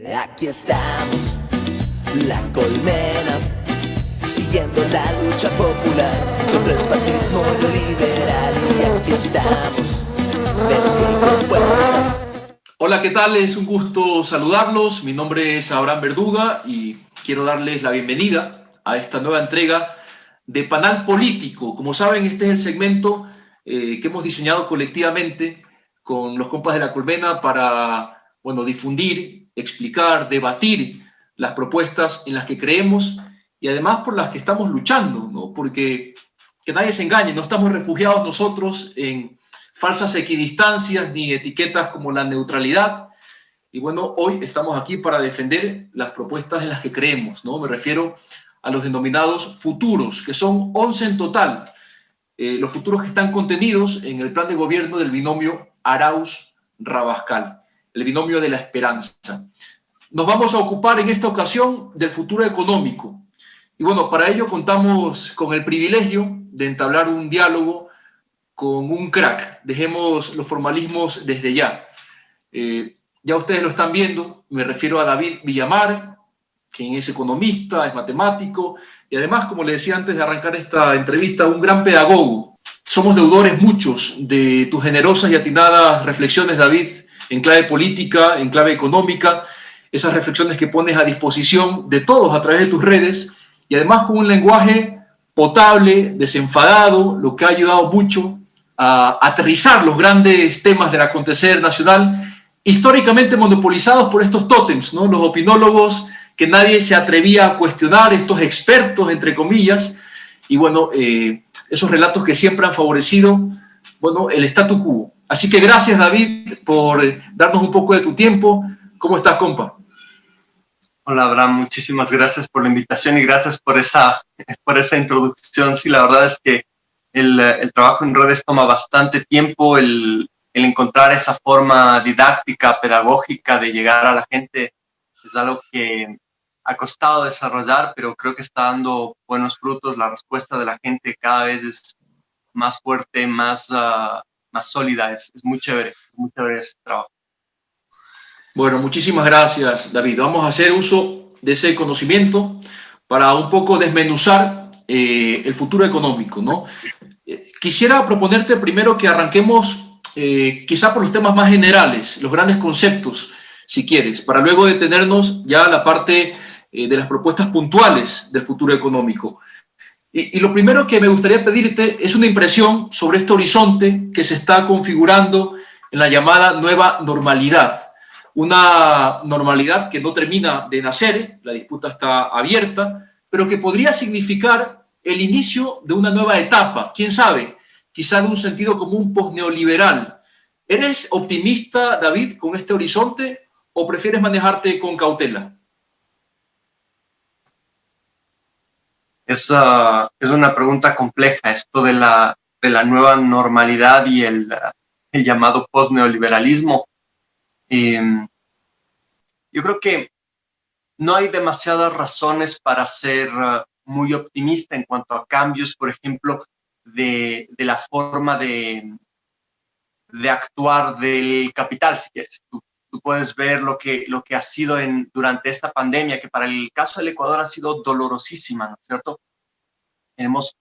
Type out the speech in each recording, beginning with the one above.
Aquí estamos, la colmena, siguiendo la lucha popular contra el fascismo neoliberal. Y aquí estamos, con fuerza. Hola, ¿qué tal? Es un gusto saludarlos. Mi nombre es Abraham Verduga y quiero darles la bienvenida a esta nueva entrega de Panal Político. Como saben, este es el segmento que hemos diseñado colectivamente con los compas de la Colmena para, difundir, explicar, debatir las propuestas en las que creemos y además por las que estamos luchando, ¿no? Porque que nadie se engañe, no estamos refugiados nosotros en falsas equidistancias ni etiquetas como la neutralidad. Y bueno, hoy estamos aquí para defender las propuestas en las que creemos, ¿no? Me refiero a los denominados futuros, que son 11 en total. Los futuros que están contenidos en el plan de gobierno del binomio Arauz-Rabascal, el binomio de la esperanza. Nos vamos a ocupar en esta ocasión del futuro económico. Y bueno, para ello contamos con el privilegio de entablar un diálogo con un crack. Dejemos los formalismos desde ya. Ya ustedes lo están viendo, me refiero a David Villamar, quien es economista, es matemático y además, como le decía antes de arrancar esta entrevista, un gran pedagogo. Somos deudores muchos de tus generosas y atinadas reflexiones, David, en clave política, en clave económica, esas reflexiones que pones a disposición de todos a través de tus redes y además con un lenguaje potable, desenfadado, lo que ha ayudado mucho a aterrizar los grandes temas del acontecer nacional, históricamente monopolizados por estos tótems, ¿no? Los opinólogos que nadie se atrevía a cuestionar, estos expertos, entre comillas, y bueno, esos relatos que siempre han favorecido, bueno, el statu quo. Así que gracias, David, por darnos un poco de tu tiempo. ¿Cómo estás, compa? Hola, Abraham, muchísimas gracias por la invitación y gracias por esa introducción. Sí, la verdad es que el trabajo en redes toma bastante tiempo, el encontrar esa forma didáctica, pedagógica de llegar a la gente es algo que ha costado desarrollar, pero creo que está dando buenos frutos. La respuesta de la gente cada vez es más fuerte, más sólida. Es muy chévere ese trabajo. Bueno, muchísimas gracias, David. Vamos a hacer uso de ese conocimiento para un poco desmenuzar el futuro económico, ¿no? Quisiera proponerte primero que arranquemos quizá por los temas más generales, los grandes conceptos, si quieres, para luego detenernos ya a la parte de las propuestas puntuales del futuro económico. Y lo primero que me gustaría pedirte es una impresión sobre este horizonte que se está configurando en la llamada nueva normalidad. Una normalidad que no termina de nacer, la disputa está abierta, pero que podría significar el inicio de una nueva etapa, quién sabe, quizá de un sentido común posneoliberal. ¿Eres optimista, David, con este horizonte o prefieres manejarte con cautela? Es una pregunta compleja, esto de la nueva normalidad y el llamado postneoliberalismo. Yo creo que no hay demasiadas razones para ser muy optimista en cuanto a cambios, por ejemplo, de la forma de actuar del capital, si quieres. Tú puedes ver lo que ha sido durante esta pandemia, que para el caso del Ecuador ha sido dolorosísima, ¿no es cierto? Tenemos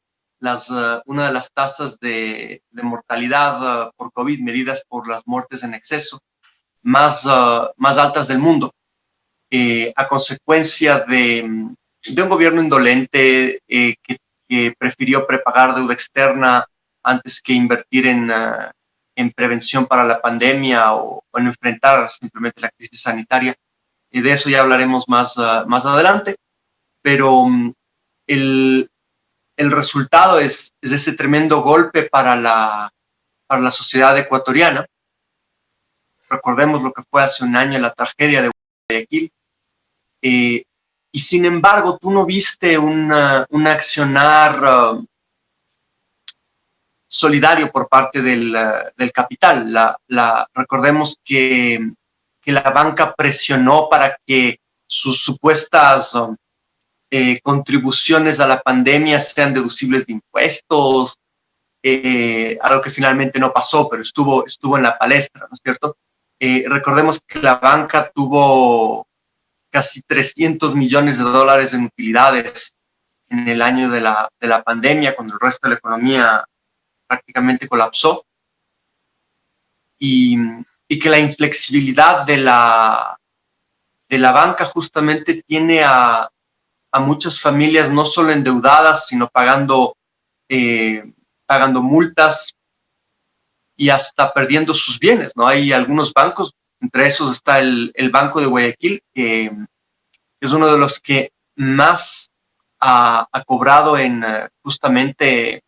una de las tasas de mortalidad por COVID, medidas por las muertes en exceso, más altas del mundo, a consecuencia de un gobierno indolente que prefirió prepagar deuda externa antes que invertir en prevención para la pandemia o en enfrentar simplemente la crisis sanitaria. Y de eso ya hablaremos más adelante, pero el resultado es ese tremendo golpe para la sociedad ecuatoriana. Recordemos lo que fue hace un año la tragedia de Guayaquil. Y sin embargo, tú no viste un accionar solidario por parte del capital. Recordemos que la banca presionó para que sus supuestas contribuciones a la pandemia sean deducibles de impuestos, algo que finalmente no pasó, pero estuvo en la palestra, ¿no es cierto? Recordemos que la banca tuvo casi 300 millones de dólares en utilidades en el año de la pandemia, cuando el resto de la economía prácticamente colapsó, y que la inflexibilidad de la banca justamente tiene a muchas familias no solo endeudadas, sino pagando multas y hasta perdiendo sus bienes, ¿no? Hay algunos bancos, entre esos está el Banco de Guayaquil, que es uno de los que más ha cobrado en justamente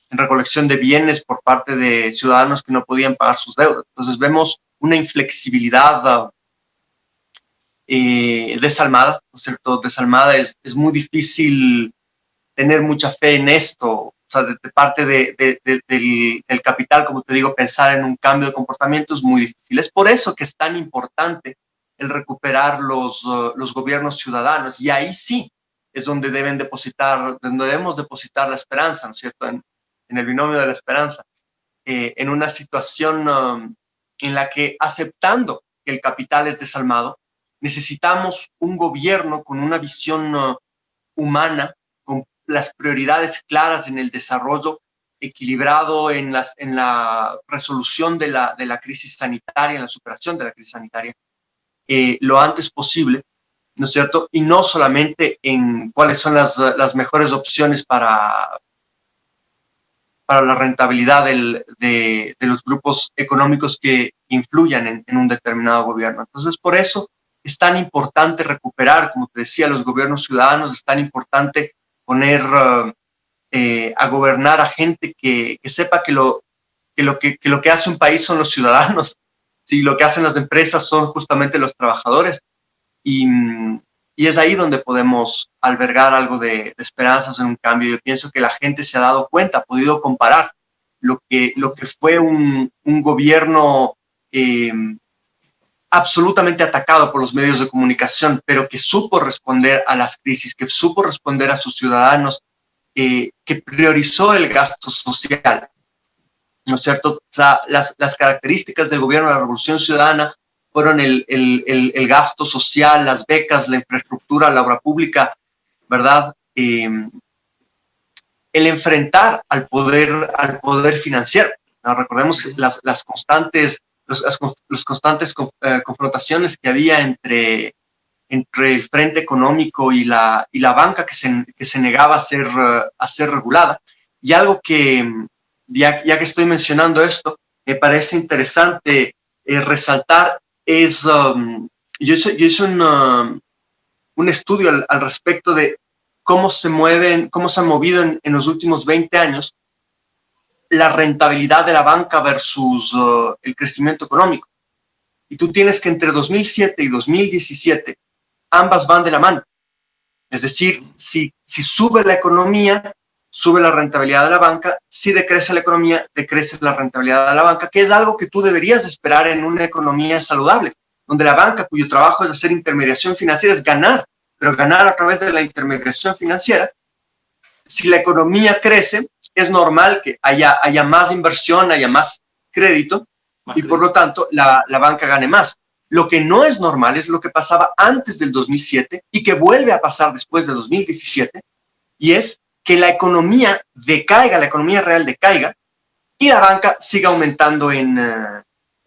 en recolección de bienes por parte de ciudadanos que no podían pagar sus deudas. Entonces vemos una inflexibilidad desalmada, ¿no es cierto? Desalmada, es muy difícil tener mucha fe en esto, o sea, de parte del capital, como te digo, pensar en un cambio de comportamiento es muy difícil. Es por eso que es tan importante el recuperar los gobiernos ciudadanos, y ahí sí es donde debemos depositar la esperanza, ¿no es cierto?, en el binomio de la esperanza, en una situación en la que, aceptando que el capital es desalmado, necesitamos un gobierno con una visión humana, con las prioridades claras en el desarrollo, equilibrado en la resolución de la crisis sanitaria, en la superación de la crisis sanitaria, lo antes posible, ¿no es cierto? Y no solamente en cuáles son las mejores opciones para la rentabilidad de los grupos económicos que influyan en un determinado gobierno. Entonces, por eso es tan importante recuperar, como te decía, los gobiernos ciudadanos, es tan importante poner a gobernar a gente que sepa que lo que hace un país son los ciudadanos, ¿sí? Lo que hacen las empresas son justamente los trabajadores, y es ahí donde podemos albergar algo de esperanzas en un cambio. Yo pienso que la gente se ha dado cuenta, ha podido comparar lo que fue un gobierno absolutamente atacado por los medios de comunicación, pero que supo responder a las crisis, que supo responder a sus ciudadanos, que priorizó el gasto social, ¿no es cierto? O sea, las características del gobierno de la Revolución Ciudadana fueron el gasto social, las becas, la infraestructura, la obra pública, ¿verdad? El enfrentar al poder financiero, ¿no? Recordemos las constantes confrontaciones que había entre el frente económico y la banca que se negaba a ser regulada. Y algo que, ya que estoy mencionando esto, me parece interesante resaltar es, yo hice un estudio al respecto de cómo se han movido en los últimos 20 años la rentabilidad de la banca versus el crecimiento económico. Y tú tienes que entre 2007 y 2017 ambas van de la mano. Es decir, si sube la economía, sube la rentabilidad de la banca; si decrece la economía, decrece la rentabilidad de la banca, que es algo que tú deberías esperar en una economía saludable, donde la banca, cuyo trabajo es hacer intermediación financiera, es ganar, pero ganar a través de la intermediación financiera. Si la economía crece, es normal que haya más inversión, haya más crédito, y por lo tanto la banca gane más. Lo que no es normal es lo que pasaba antes del 2007 y que vuelve a pasar después del 2017, y es que la economía decaiga, la economía real decaiga, y la banca siga aumentando en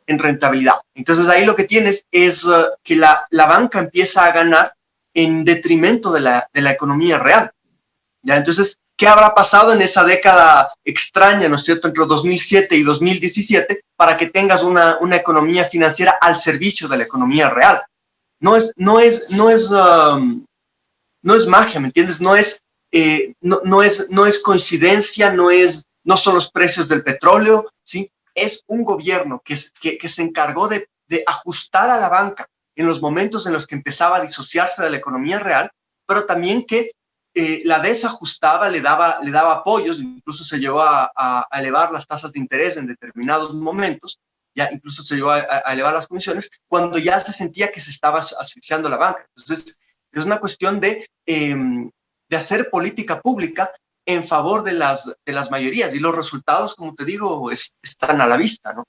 rentabilidad. Entonces ahí lo que tienes es que la banca empieza a ganar en detrimento de la economía real. ¿Ya? Entonces, ¿qué habrá pasado en esa década extraña, ¿no es cierto?, entre 2007 y 2017, para que tengas una economía financiera al servicio de la economía real? No es magia, ¿me entiendes? No es coincidencia, no son los precios del petróleo, ¿sí? Es un gobierno que se encargó de ajustar a la banca en los momentos en los que empezaba a disociarse de la economía real, pero también que la desajustaba, le daba apoyos, incluso se llevó a elevar las tasas de interés en determinados momentos, ya incluso se llevó a elevar las comisiones, cuando ya se sentía que se estaba asfixiando la banca. Entonces, es una cuestión de hacer política pública en favor de las mayorías, y los resultados, como te digo, están a la vista, ¿no?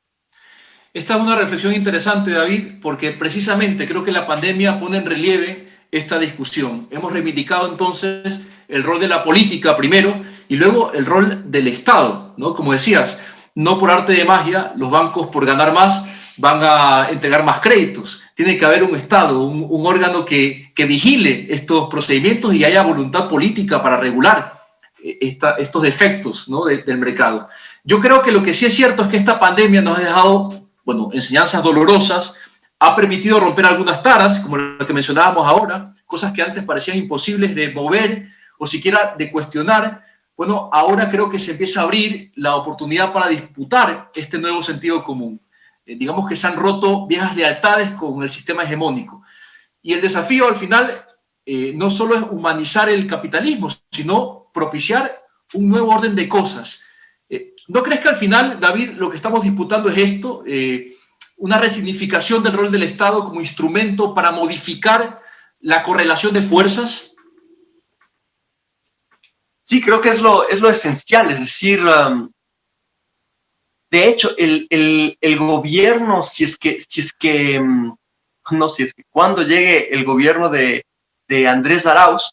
Esta es una reflexión interesante, David, porque precisamente creo que la pandemia pone en relieve esta discusión. Hemos reivindicado entonces el rol de la política primero y luego el rol del Estado, ¿no? Como decías, no por arte de magia, los bancos por ganar más van a entregar más créditos. Tiene que haber un Estado, un órgano que vigile estos procedimientos y haya voluntad política para regular estos defectos, ¿no? del mercado. Yo creo que lo que sí es cierto es que esta pandemia nos ha dejado, bueno, enseñanzas dolorosas, ha permitido romper algunas taras, como la que mencionábamos ahora, cosas que antes parecían imposibles de mover o siquiera de cuestionar. Bueno, ahora creo que se empieza a abrir la oportunidad para disputar este nuevo sentido común. Digamos que se han roto viejas lealtades con el sistema hegemónico. Y el desafío al final no solo es humanizar el capitalismo, sino propiciar un nuevo orden de cosas. ¿No crees que al final, David, lo que estamos disputando es esto? Una resignificación del rol del Estado como instrumento para modificar la correlación de fuerzas. Sí, creo que es lo esencial, es decir, de hecho, el gobierno, cuando llegue el gobierno de Andrés Arauz,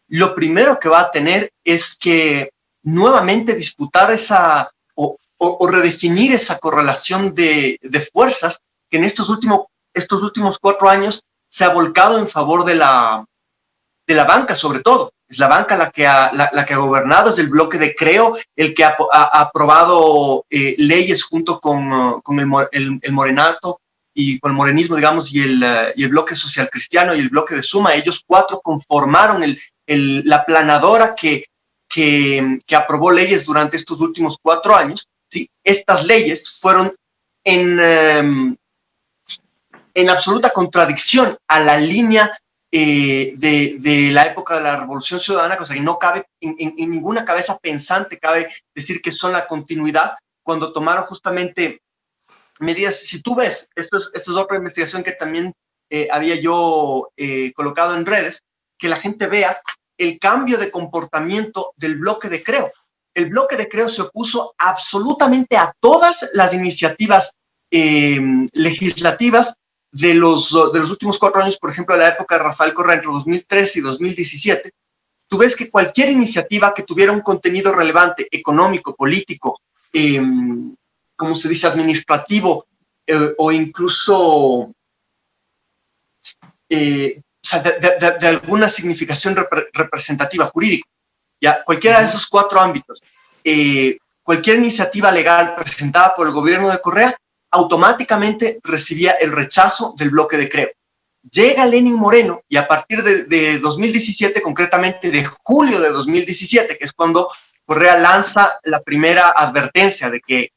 lo primero que va a tener es que nuevamente disputar o redefinir esa correlación de fuerzas que en estos últimos 4 años se ha volcado en favor de la banca, sobre todo. Es la banca la que ha gobernado, es el bloque de Creo el que ha aprobado leyes junto con el morenato y con el morenismo, digamos, y el bloque social cristiano y el bloque de Suma. Ellos 4 conformaron la planadora que aprobó leyes durante estos últimos 4 años. ¿Sí? Estas leyes fueron en absoluta contradicción a la línea de la época de la Revolución Ciudadana, cosa que no cabe en ninguna cabeza pensante, cabe decir que son la continuidad, cuando tomaron justamente medidas. Si tú ves, esto es otra investigación que también había yo colocado en redes, que la gente vea el cambio de comportamiento del bloque de Creo. El bloque de Creo se opuso absolutamente a todas las iniciativas legislativas de los últimos 4 años, por ejemplo, de la época de Rafael Correa, entre 2013 y 2017, tú ves que cualquier iniciativa que tuviera un contenido relevante, económico, político, como se dice, administrativo, o incluso de alguna significación representativa, jurídica, ya, cualquiera de esos 4 ámbitos, cualquier iniciativa legal presentada por el gobierno de Correa, automáticamente recibía el rechazo del bloque de Creo. Llega Lenín Moreno y a partir de 2017, concretamente de julio de 2017, que es cuando Correa lanza la primera advertencia de que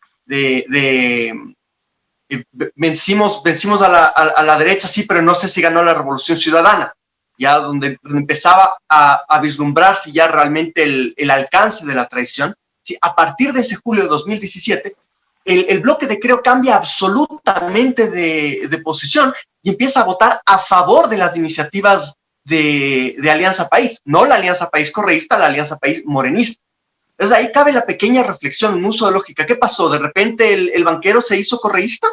vencimos a la derecha, sí, pero no sé si ganó la Revolución Ciudadana, ya donde empezaba a vislumbrarse ya realmente el alcance de la traición. Sí, a partir de ese julio de 2017, el bloque de Creo cambia absolutamente de posición y empieza a votar a favor de las iniciativas de Alianza País, no la Alianza País correísta, la Alianza País morenista. Entonces ahí cabe la pequeña reflexión, un uso de lógica. ¿Qué pasó? ¿De repente el banquero se hizo correísta?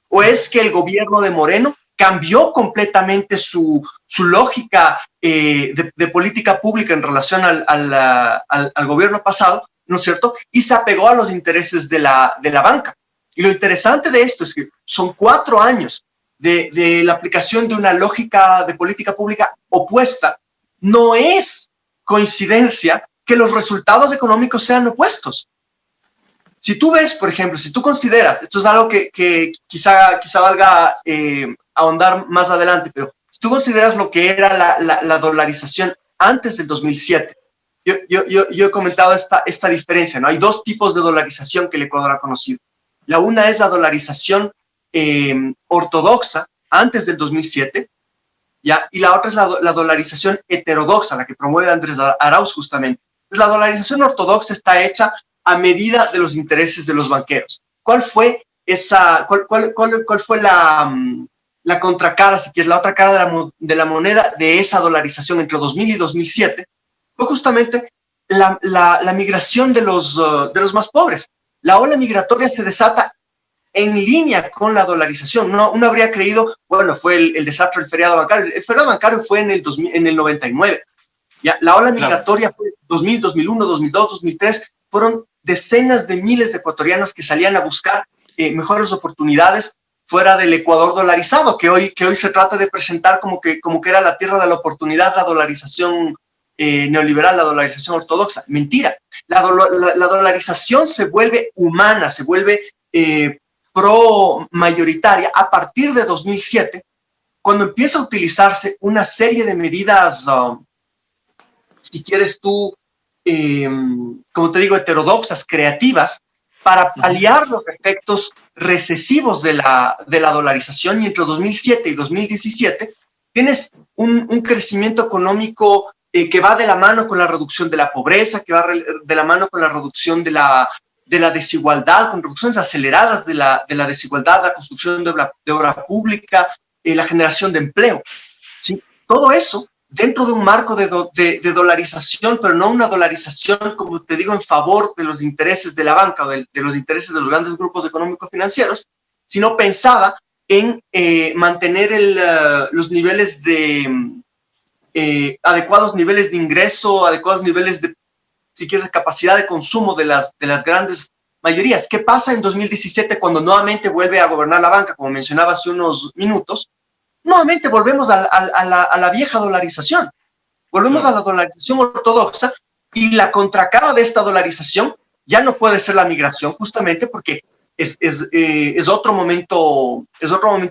¿O es que el gobierno de Moreno cambió completamente su lógica de política pública en relación al gobierno pasado, ¿no es cierto? Y se apegó a los intereses de la banca. Y lo interesante de esto es que son 4 años de la aplicación de una lógica de política pública opuesta. No es coincidencia que los resultados económicos sean opuestos. Si tú ves, por ejemplo, si tú consideras, esto es algo que quizá valga ahondar más adelante, pero si tú consideras lo que era la dolarización antes del 2007, yo he comentado esta diferencia, ¿no? Hay 2 tipos de dolarización que el Ecuador ha conocido. La una es la dolarización ortodoxa antes del 2007, ¿ya? Y la otra es la dolarización heterodoxa, la que promueve Andrés Arauz justamente. La dolarización ortodoxa está hecha a medida de los intereses de los banqueros. ¿Cuál fue la contracara, si quieres, la otra cara de la moneda de esa dolarización entre 2000 y 2007? Fue justamente la migración de los más pobres. La ola migratoria se desata en línea con la dolarización. Uno habría creído, bueno, fue el desastre del feriado bancario. El feriado bancario fue en el 99. ¿Ya? La ola migratoria fue 2000, 2001, 2002, 2003. Fueron decenas de miles de ecuatorianos que salían a buscar mejores oportunidades fuera del Ecuador dolarizado, que hoy se trata de presentar como que era la tierra de la oportunidad, la dolarización neoliberal, la dolarización ortodoxa. Mentira. La dolarización se vuelve humana, se vuelve pro-mayoritaria a partir de 2007, cuando empieza a utilizarse una serie de medidas, si quieres tú, como te digo, heterodoxas, creativas, para paliar los efectos recesivos de la dolarización. Y entre 2007 y 2017 tienes un crecimiento económico que va de la mano con la reducción de la pobreza, que va de la mano con la reducción de la desigualdad, con reducciones aceleradas de la desigualdad, la construcción de obra pública, la generación de empleo. ¿Sí? Todo eso dentro de un marco de dolarización, pero no una dolarización, como te digo, en favor de los intereses de la banca o de los intereses de los grandes grupos económico-financieros, sino pensada en mantener los niveles adecuados niveles de ingreso, adecuados niveles de, si quieres, capacidad de consumo de las grandes mayorías. ¿Qué pasa en 2017 cuando nuevamente vuelve a gobernar la banca, como mencionaba hace unos minutos? Nuevamente volvemos a la vieja dolarización. Volvemos a la dolarización ortodoxa, y la contracara de esta dolarización ya no puede ser la migración, justamente porque es otro momento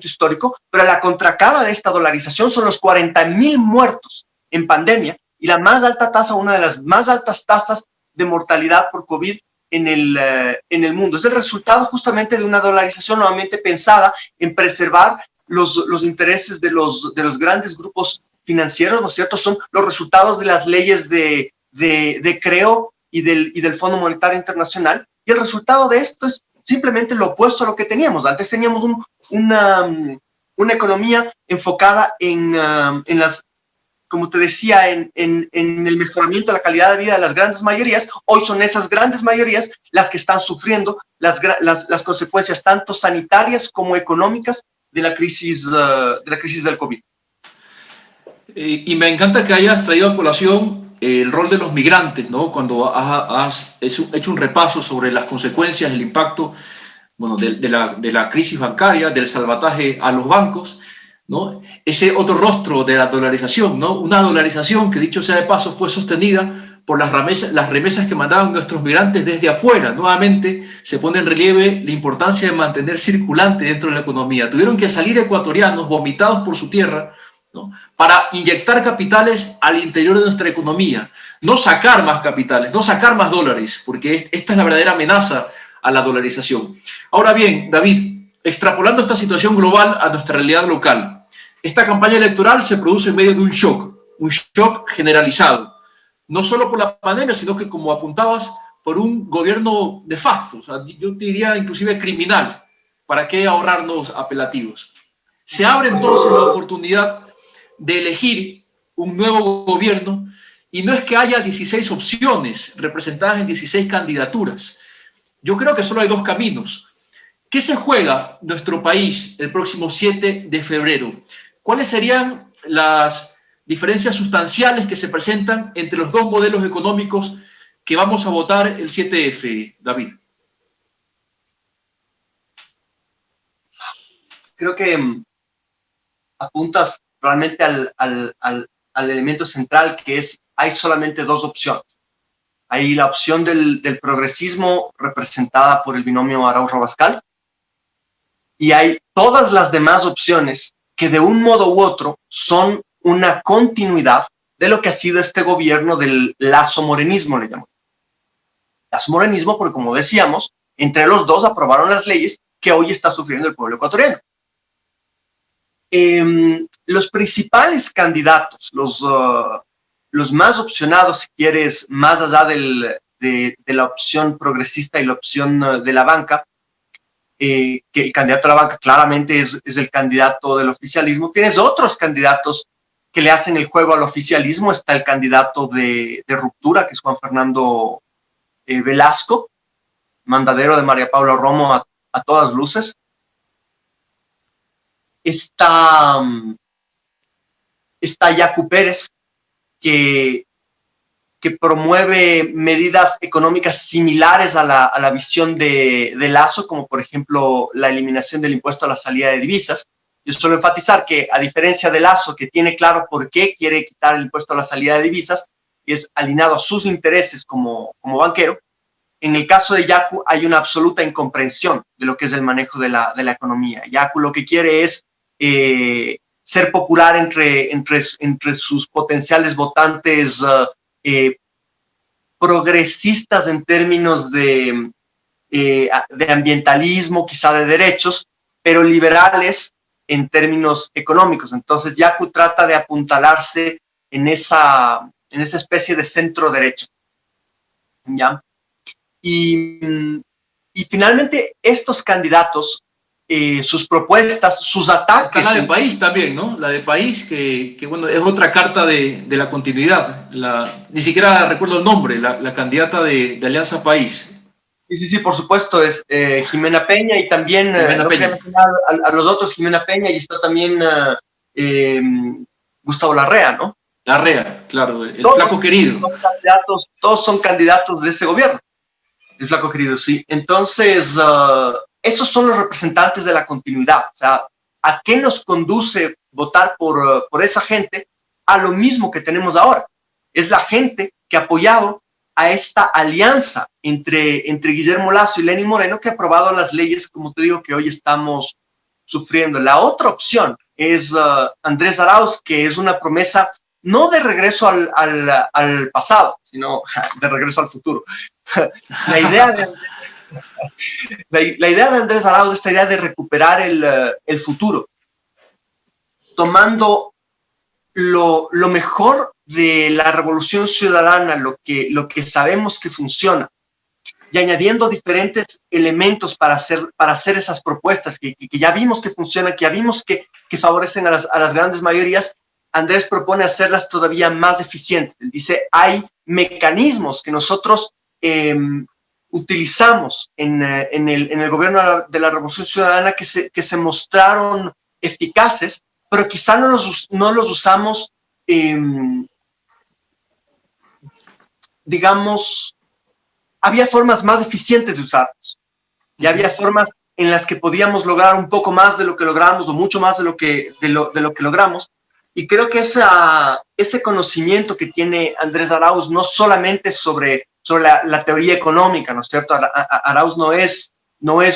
histórico, pero la contracara de esta dolarización son los 40,000 muertos en pandemia y la más alta tasa, una de las más altas tasas de mortalidad por COVID en el mundo. Es el resultado justamente de una dolarización nuevamente pensada en preservar los intereses de los grandes grupos financieros, ¿no es cierto? Son los resultados de las leyes de Creo y del Fondo Monetario Internacional, y el resultado de esto es simplemente lo opuesto a lo que teníamos. Antes teníamos una economía enfocada en las, como te decía, en el mejoramiento de la calidad de vida de las grandes mayorías. Hoy son esas grandes mayorías las que están sufriendo las consecuencias tanto sanitarias como económicas de la crisis del COVID. Y me encanta que hayas traído a colación el rol de los migrantes, ¿no? Cuando has hecho un repaso sobre las consecuencias, el impacto, bueno, de la crisis bancaria, del salvataje a los bancos, ¿no? Ese otro rostro de la dolarización, ¿no? Una dolarización que, dicho sea de paso, fue sostenida por las remesas que mandaban nuestros migrantes desde afuera. Nuevamente se pone en relieve la importancia de mantener circulante dentro de la economía. Tuvieron que salir ecuatorianos vomitados por su tierra, ¿no? Para inyectar capitales al interior de nuestra economía, no sacar más capitales, no sacar más dólares, porque esta es la verdadera amenaza a la dolarización. Ahora bien, David, extrapolando esta situación global a nuestra realidad local, esta campaña electoral se produce en medio de un shock generalizado, no solo por la pandemia, sino que, como apuntabas, por un gobierno nefasto, o sea, yo diría inclusive criminal. ¿Para qué ahorrarnos apelativos? Se abre entonces la oportunidad de elegir un nuevo gobierno, y no es que haya 16 opciones representadas en 16 candidaturas. Yo creo que solo hay dos caminos. ¿Qué se juega nuestro país el próximo 7 de febrero? ¿Cuáles serían las diferencias sustanciales que se presentan entre los dos modelos económicos que vamos a votar el 7F, David? Creo que apuntas realmente al elemento central, que es: hay solamente dos opciones. Hay la opción del progresismo, representada por el binomio Arauz-Rabascal, y hay todas las demás opciones que de un modo u otro son una continuidad de lo que ha sido este gobierno del lazo-morenismo, le llamamos. Lazo-morenismo porque, como decíamos, entre los dos aprobaron las leyes que hoy está sufriendo el pueblo ecuatoriano. Los principales candidatos, los más opcionados, si quieres, más allá de la opción progresista y la opción de la banca, que el candidato de la banca claramente es el candidato del oficialismo. Tienes otros candidatos que le hacen el juego al oficialismo. Está el candidato de ruptura, que es Juan Fernando Velasco, mandadero de María Paula Romo a todas luces. Está Yacu Pérez, que promueve medidas económicas similares a la visión de Lasso, como por ejemplo la eliminación del impuesto a la salida de divisas. Yo suelo enfatizar que, a diferencia de Lasso, que tiene claro por qué quiere quitar el impuesto a la salida de divisas, y es alineado a sus intereses como banquero, en el caso de Yacu hay una absoluta incomprensión de lo que es el manejo de la economía. Yacu lo que quiere es ser popular entre sus potenciales votantes progresistas en términos de ambientalismo, quizá de derechos, pero liberales en términos económicos. Entonces Yacu trata de apuntalarse en esa especie de centro derecha, ¿ya? Y finalmente estos candidatos, sus propuestas, sus ataques... Está la de País también, ¿no? La de País, que bueno, es otra carta de la continuidad. Ni siquiera recuerdo el nombre, la candidata de Alianza País. Sí, por supuesto, es Jimena Peña, y también Jimena Peña. A los otros, Jimena Peña, y está también Gustavo Larrea, ¿no? Larrea, claro, el flaco querido. Todos son candidatos de ese gobierno. El flaco querido, sí. Entonces, esos son los representantes de la continuidad. O sea, ¿a qué nos conduce votar por esa gente? A lo mismo que tenemos ahora. Es la gente que ha apoyado a esta alianza entre Guillermo Lasso y Lenín Moreno, que ha aprobado las leyes, como te digo, que hoy estamos sufriendo. La otra opción es Andrés Arauz, que es una promesa no de regreso al pasado, sino de regreso al futuro. La idea de Andrés Arauz, esta idea de recuperar el futuro, tomando lo mejor de la revolución ciudadana, lo que sabemos que funciona, y añadiendo diferentes elementos para hacer esas propuestas que ya vimos que funcionan, que ya vimos que favorecen a las grandes mayorías. Andrés propone hacerlas todavía más eficientes. Él dice, hay mecanismos que nosotros utilizamos en el gobierno de la Revolución Ciudadana que se mostraron eficaces, pero quizá no los usamos, digamos, había formas más eficientes de usarlos. Y había formas en las que podíamos lograr un poco más de lo que logramos, o mucho más de lo que logramos. Y creo que ese conocimiento que tiene Andrés Arauz, no solamente sobre la teoría económica, ¿no es cierto? Arauz no es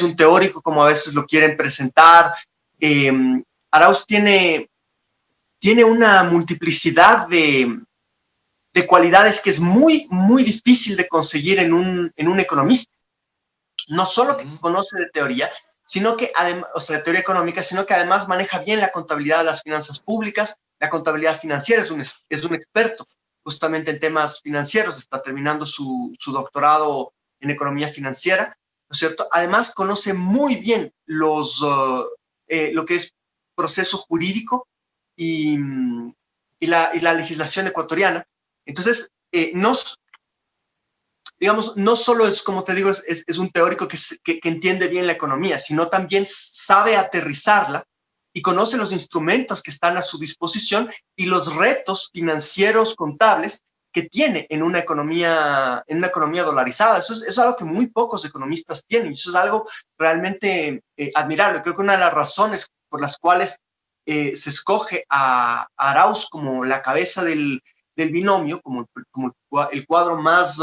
un teórico como a veces lo quieren presentar. Arauz tiene una multiplicidad de cualidades que es muy, muy difícil de conseguir en un economista. No solo que conoce de teoría, sino que además, o sea, de teoría económica, sino que además maneja bien la contabilidad de las finanzas públicas, la contabilidad financiera, es un experto justamente en temas financieros, está terminando su doctorado en economía financiera, ¿no es cierto? Además conoce muy bien lo que es proceso jurídico y la legislación ecuatoriana. Entonces, digamos, no solo es, como te digo, es un teórico que entiende bien la economía, sino también sabe aterrizarla y conoce los instrumentos que están a su disposición y los retos financieros, contables que tiene en una economía dolarizada. Eso es algo que muy pocos economistas tienen, y eso es algo realmente admirable. Creo que una de las razones por las cuales se escoge a Arauz como la cabeza del binomio, como el cuadro más,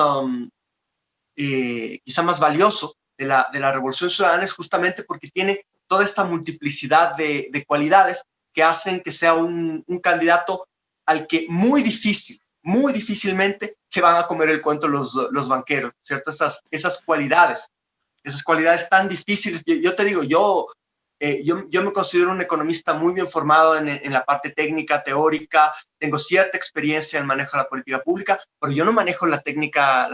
quizá más valioso de la Revolución Ciudadana, es justamente porque tiene toda esta multiplicidad de cualidades que hacen que sea un candidato al que muy difícilmente se van a comer el cuento los banqueros, ¿cierto? Esas cualidades tan difíciles. Yo te digo, yo me considero un economista muy bien formado en la parte técnica, teórica, tengo cierta experiencia en el manejo de la política pública, pero yo no manejo la técnica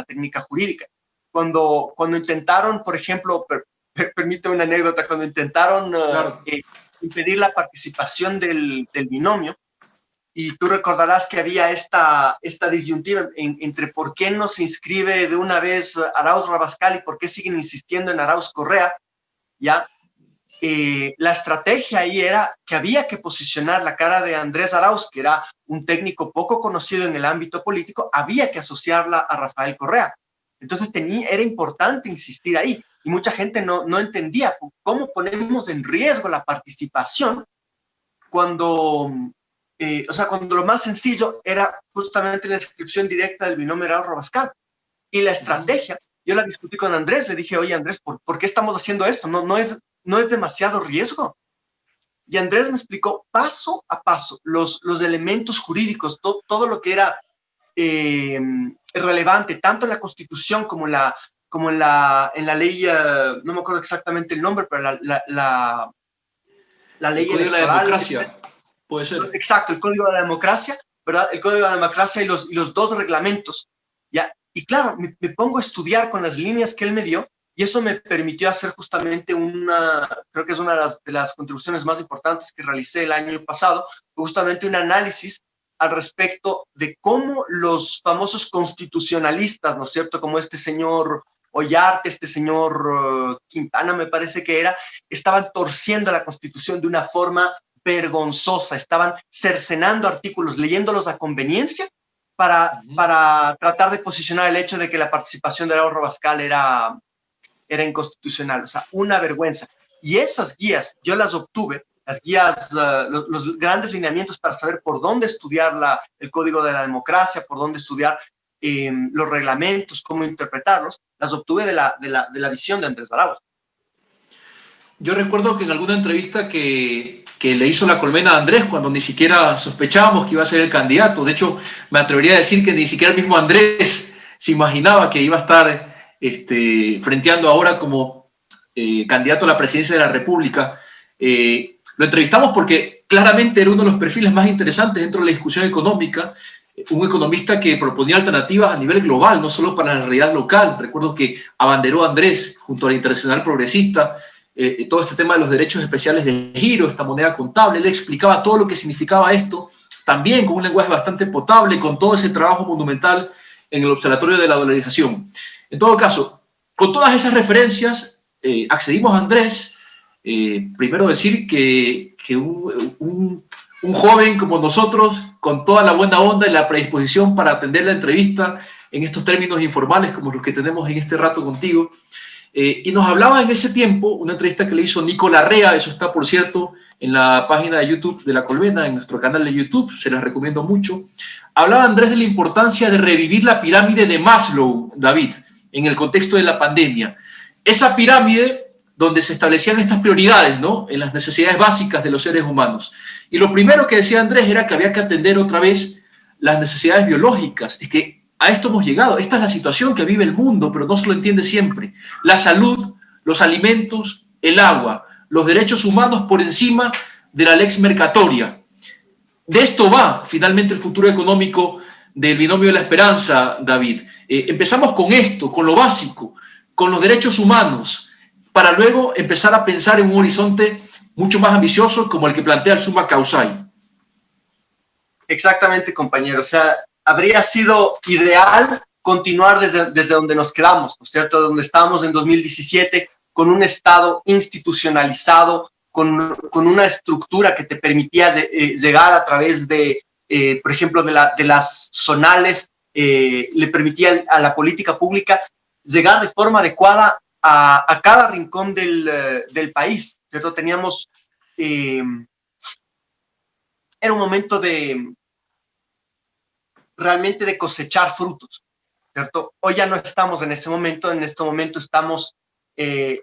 jurídica. Cuando intentaron, por ejemplo, permíteme una anécdota, cuando intentaron claro, impedir la participación del binomio, y tú recordarás que había esta disyuntiva entre por qué no se inscribe de una vez Arauz Rabascal y por qué siguen insistiendo en Arauz Correa. ¿ya? La estrategia ahí era que había que posicionar la cara de Andrés Arauz, que era un técnico poco conocido en el ámbito político, había que asociarla a Rafael Correa. Entonces era importante insistir ahí, y mucha gente no entendía cómo ponemos en riesgo la participación cuando, cuando lo más sencillo era justamente la inscripción directa del binomio Arauz-Rabascal. Y la estrategia, yo la discutí con Andrés, le dije, oye Andrés, ¿por qué estamos haciendo esto? No es demasiado riesgo. Y Andrés me explicó paso a paso los elementos jurídicos, todo lo que era relevante, tanto en la Constitución como en la ley, no me acuerdo exactamente el nombre, pero la ley el Código electoral. De la democracia, puede ser. Exacto, el Código de la Democracia, ¿verdad? El Código de la Democracia y los dos reglamentos, ¿ya? Y claro, me pongo a estudiar con las líneas que él me dio, y eso me permitió hacer justamente creo que es una de las contribuciones más importantes que realicé el año pasado, justamente un análisis al respecto de cómo los famosos constitucionalistas, ¿no es cierto?, como este señor Ollarte, este señor Quintana, me parece que era, estaban torciendo la Constitución de una forma vergonzosa, estaban cercenando artículos, leyéndolos a conveniencia para tratar de posicionar el hecho de que la participación de Arauz-Rabascal era inconstitucional, o sea, una vergüenza. Y esas guías, yo las obtuve, las guías, los grandes lineamientos para saber por dónde estudiar el Código de la Democracia, por dónde estudiar los reglamentos, cómo interpretarlos, las obtuve de la visión de Andrés Arauz. Yo recuerdo que en alguna entrevista que le hizo La Colmena a Andrés, cuando ni siquiera sospechábamos que iba a ser el candidato, de hecho, me atrevería a decir que ni siquiera el mismo Andrés se imaginaba que iba a estar frenteando ahora como candidato a la presidencia de la República. Lo entrevistamos porque claramente era uno de los perfiles más interesantes dentro de la discusión económica, un economista que proponía alternativas a nivel global, no solo para la realidad local. Recuerdo que abanderó a Andrés junto a la Internacional Progresista todo este tema de los derechos especiales de giro, esta moneda contable. Él explicaba todo lo que significaba esto, también con un lenguaje bastante potable, con todo ese trabajo monumental en el Observatorio de la Dolarización. En todo caso, con todas esas referencias, accedimos a Andrés. Primero decir que un joven como nosotros, con toda la buena onda y la predisposición para atender la entrevista en estos términos informales como los que tenemos en este rato contigo, y nos hablaba en ese tiempo, una entrevista que le hizo Nico Larrea, eso está por cierto en la página de YouTube de La Colmena, en nuestro canal de YouTube, se las recomiendo mucho. Hablaba Andrés de la importancia de revivir la pirámide de Maslow, David, en el contexto de la pandemia. Esa pirámide donde se establecían estas prioridades, ¿no?, en las necesidades básicas de los seres humanos. Y lo primero que decía Andrés era que había que atender otra vez las necesidades biológicas. Es que a esto hemos llegado. Esta es la situación que vive el mundo, pero no se lo entiende siempre. La salud, los alimentos, el agua, los derechos humanos por encima de la lex mercatoria. De esto va finalmente el futuro económico del binomio de la esperanza, David. Empezamos con esto, con lo básico, con los derechos humanos, para luego empezar a pensar en un horizonte mucho más ambicioso como el que plantea el Summa Causai. Exactamente, compañero. O sea, habría sido ideal continuar desde donde nos quedamos, ¿no es cierto? Donde estábamos en 2017, con un Estado institucionalizado, con una estructura que te permitía llegar a través de, por ejemplo, de las zonales, le permitía a la política pública llegar de forma adecuada a cada rincón del país, ¿cierto? Teníamos, era un momento realmente de cosechar frutos, ¿cierto? Hoy ya no estamos en ese momento, en este momento estamos, es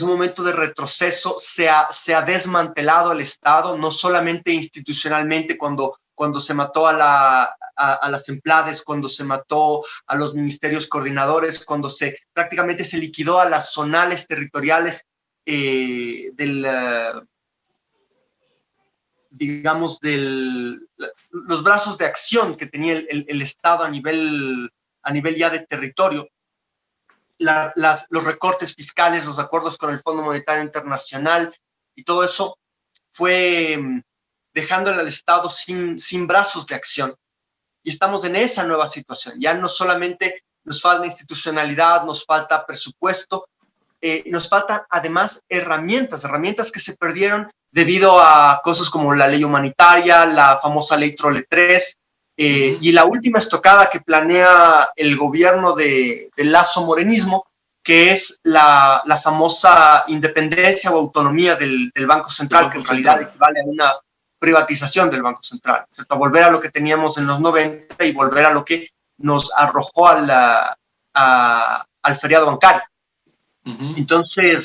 un momento de retroceso, se ha desmantelado el Estado, no solamente institucionalmente cuando se mató a las emplades, cuando se mató a los ministerios coordinadores, cuando prácticamente se liquidó a las zonales territoriales los brazos de acción que tenía el Estado a nivel ya de territorio. Los recortes fiscales, los acuerdos con el Fondo Monetario Internacional y todo eso fue dejándole al Estado sin brazos de acción. Y estamos en esa nueva situación. Ya no solamente nos falta institucionalidad, nos falta presupuesto, nos faltan además herramientas que se perdieron debido a cosas como la ley humanitaria, la famosa ley Trole 3, y la última estocada que planea el gobierno de Lazo Morenismo, que es la famosa independencia o autonomía del Banco Central, que en realidad equivale a una privatización del Banco Central, ¿cierto? A volver a lo que teníamos en los 90 y volver a lo que nos arrojó al feriado bancario. Entonces,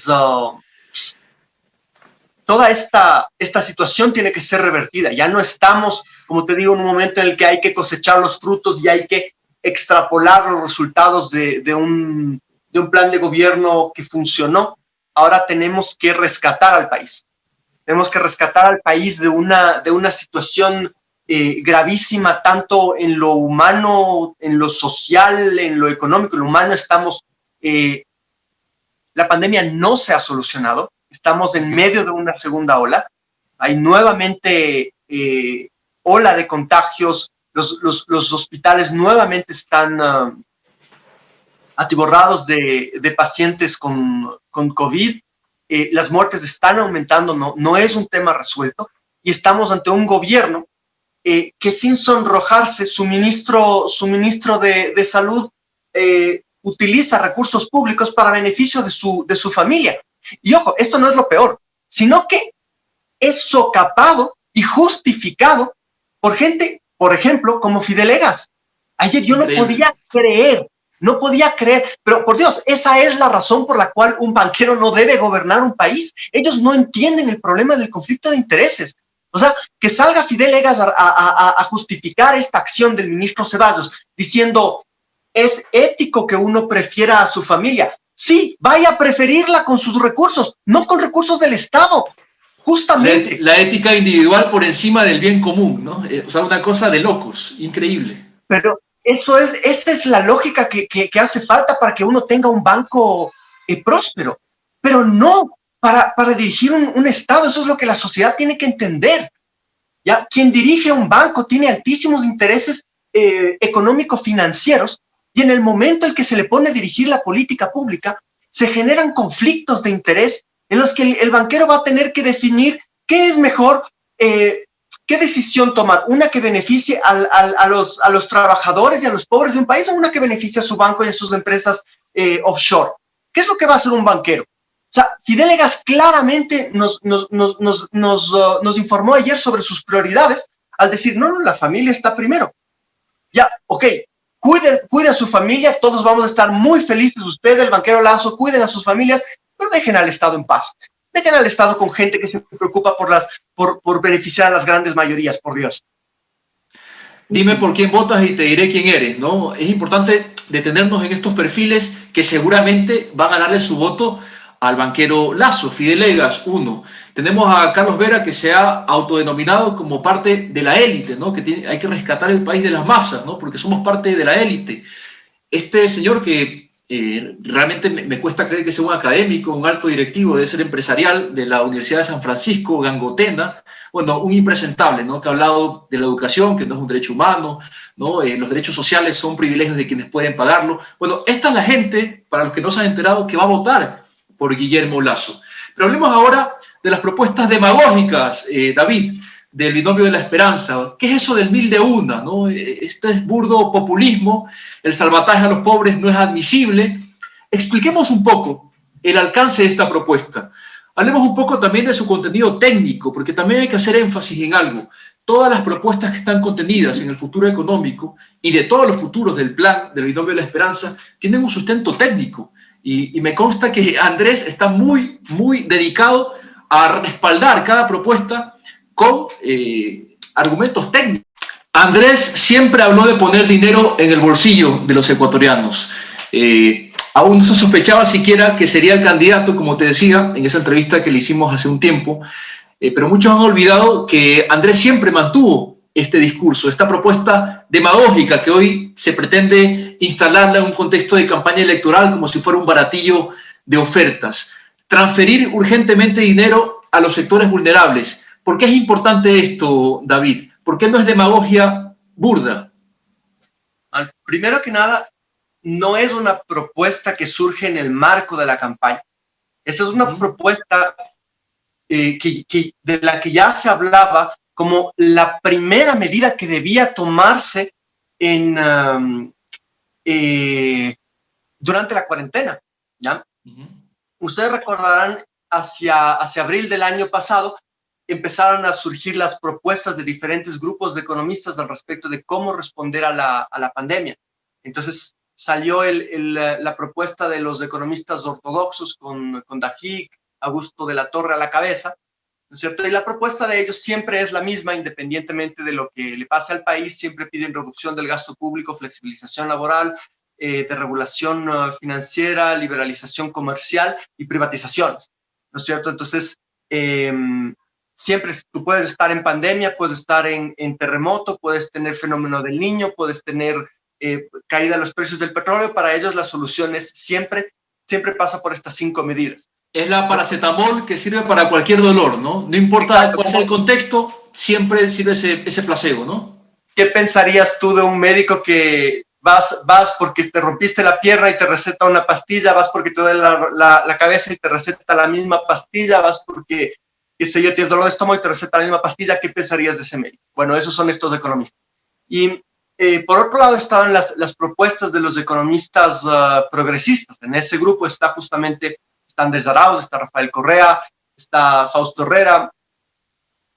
toda esta situación tiene que ser revertida. Ya no estamos, como te digo, en un momento en el que hay que cosechar los frutos y hay que extrapolar los resultados de un plan de gobierno que funcionó. Ahora tenemos que rescatar al país. Tenemos que rescatar al país de una situación gravísima, tanto en lo humano, en lo social, en lo económico. En lo humano estamos... la pandemia no se ha solucionado. Estamos en medio de una segunda ola. Hay nuevamente ola de contagios. Los hospitales nuevamente están atiborrados de pacientes con COVID. Las muertes están aumentando, no es un tema resuelto. Y estamos ante un gobierno que, sin sonrojarse, su ministro de Salud utiliza recursos públicos para beneficio de su familia. Y ojo, esto no es lo peor, sino que es socapado y justificado por gente, por ejemplo, como Fidel Egas. Ayer yo no podía creer, pero por Dios, esa es la razón por la cual un banquero no debe gobernar un país. Ellos no entienden el problema del conflicto de intereses. O sea, que salga Fidel Egas a justificar esta acción del ministro Ceballos diciendo: es ético que uno prefiera a su familia. Sí, vaya a preferirla con sus recursos, no con recursos del Estado. Justamente. La ética individual por encima del bien común, ¿no? O sea, una cosa de locos, increíble. Pero esa es la lógica que hace falta para que uno tenga un banco próspero. Pero no para dirigir un Estado. Eso es lo que la sociedad tiene que entender. ¿Ya? Quien dirige un banco tiene altísimos intereses económico-financieros, y en el momento en que se le pone a dirigir la política pública, se generan conflictos de interés en los que el banquero va a tener que definir qué es mejor, qué decisión tomar, una que beneficie a los trabajadores y a los pobres de un país, o una que beneficie a su banco y a sus empresas offshore. ¿Qué es lo que va a hacer un banquero? O sea, Fidel Egas claramente nos informó ayer sobre sus prioridades al decir: no, la familia está primero. Ya, ok. Cuiden a su familia, todos vamos a estar muy felices. Usted, el banquero Lazo, cuiden a sus familias, pero dejen al Estado en paz. Dejen al Estado con gente que se preocupa por beneficiar a las grandes mayorías, por Dios. Dime por quién votas y te diré quién eres, ¿no? Es importante detenernos en estos perfiles que seguramente van a darle su voto al banquero Lazo. Fidel Egas, uno. Tenemos a Carlos Vera, que se ha autodenominado como parte de la élite, ¿no? Que hay que rescatar el país de las masas, ¿no? Porque somos parte de la élite. Este señor que realmente me cuesta creer que sea un académico, un alto directivo, debe ser empresarial de la Universidad de San Francisco, Gangotena, bueno, un impresentable, ¿no? Que ha hablado de la educación, que no es un derecho humano, ¿no? Los derechos sociales son privilegios de quienes pueden pagarlo. Bueno, esta es la gente, para los que no se han enterado, que va a votar por Guillermo Lazo. Pero hablemos ahora de las propuestas demagógicas, David, del binomio de la esperanza. ¿Qué es eso del 1000 de una, ¿no? Este es burdo populismo, el salvataje a los pobres no es admisible. Expliquemos un poco el alcance de esta propuesta. Hablemos un poco también de su contenido técnico, porque también hay que hacer énfasis en algo. Todas las propuestas que están contenidas en el futuro económico y de todos los futuros del plan del binomio de la esperanza tienen un sustento técnico. Y me consta que Andrés está muy, muy dedicado a respaldar cada propuesta con argumentos técnicos. Andrés siempre habló de poner dinero en el bolsillo de los ecuatorianos. Aún no se sospechaba siquiera que sería el candidato, como te decía, en esa entrevista que le hicimos hace un tiempo, pero muchos han olvidado que Andrés siempre mantuvo este discurso, esta propuesta demagógica que hoy se pretende instalarla en un contexto de campaña electoral como si fuera un baratillo de ofertas. Transferir urgentemente dinero a los sectores vulnerables. ¿Por qué es importante esto, David? ¿Por qué no es demagogia burda? Primero que nada, no es una propuesta que surge en el marco de la campaña, Esta es una propuesta de la que ya se hablaba como la primera medida que debía tomarse durante la cuarentena, ¿ya? Ustedes recordarán, hacia abril del año pasado, empezaron a surgir las propuestas de diferentes grupos de economistas al respecto de cómo responder a la pandemia. Entonces salió la propuesta de los economistas ortodoxos con Dajik, Augusto de la Torre a la cabeza, ¿no es cierto? Y la propuesta de ellos siempre es la misma, independientemente de lo que le pase al país. Siempre piden reducción del gasto público, flexibilización laboral, de regulación financiera, liberalización comercial y privatizaciones, ¿no es cierto? Entonces, siempre tú puedes estar en pandemia, puedes estar en terremoto, puedes tener fenómeno del Niño, puedes tener caída de los precios del petróleo. Para ellos la solución es siempre pasa por estas 5 medidas. Es la paracetamol que sirve para cualquier dolor, ¿no? No importa cuál sea el contexto, siempre sirve ese placebo, ¿no? ¿Qué pensarías tú de un médico que vas porque te rompiste la pierna y te receta una pastilla, vas porque te duele la cabeza y te receta la misma pastilla, vas porque, qué sé yo, tienes dolor de estómago y te receta la misma pastilla? ¿Qué pensarías de ese médico? Bueno, esos son estos economistas. Y por otro lado estaban las propuestas de los economistas progresistas. En ese grupo está justamente Andrés Arauz, está Rafael Correa, está Fausto Herrera.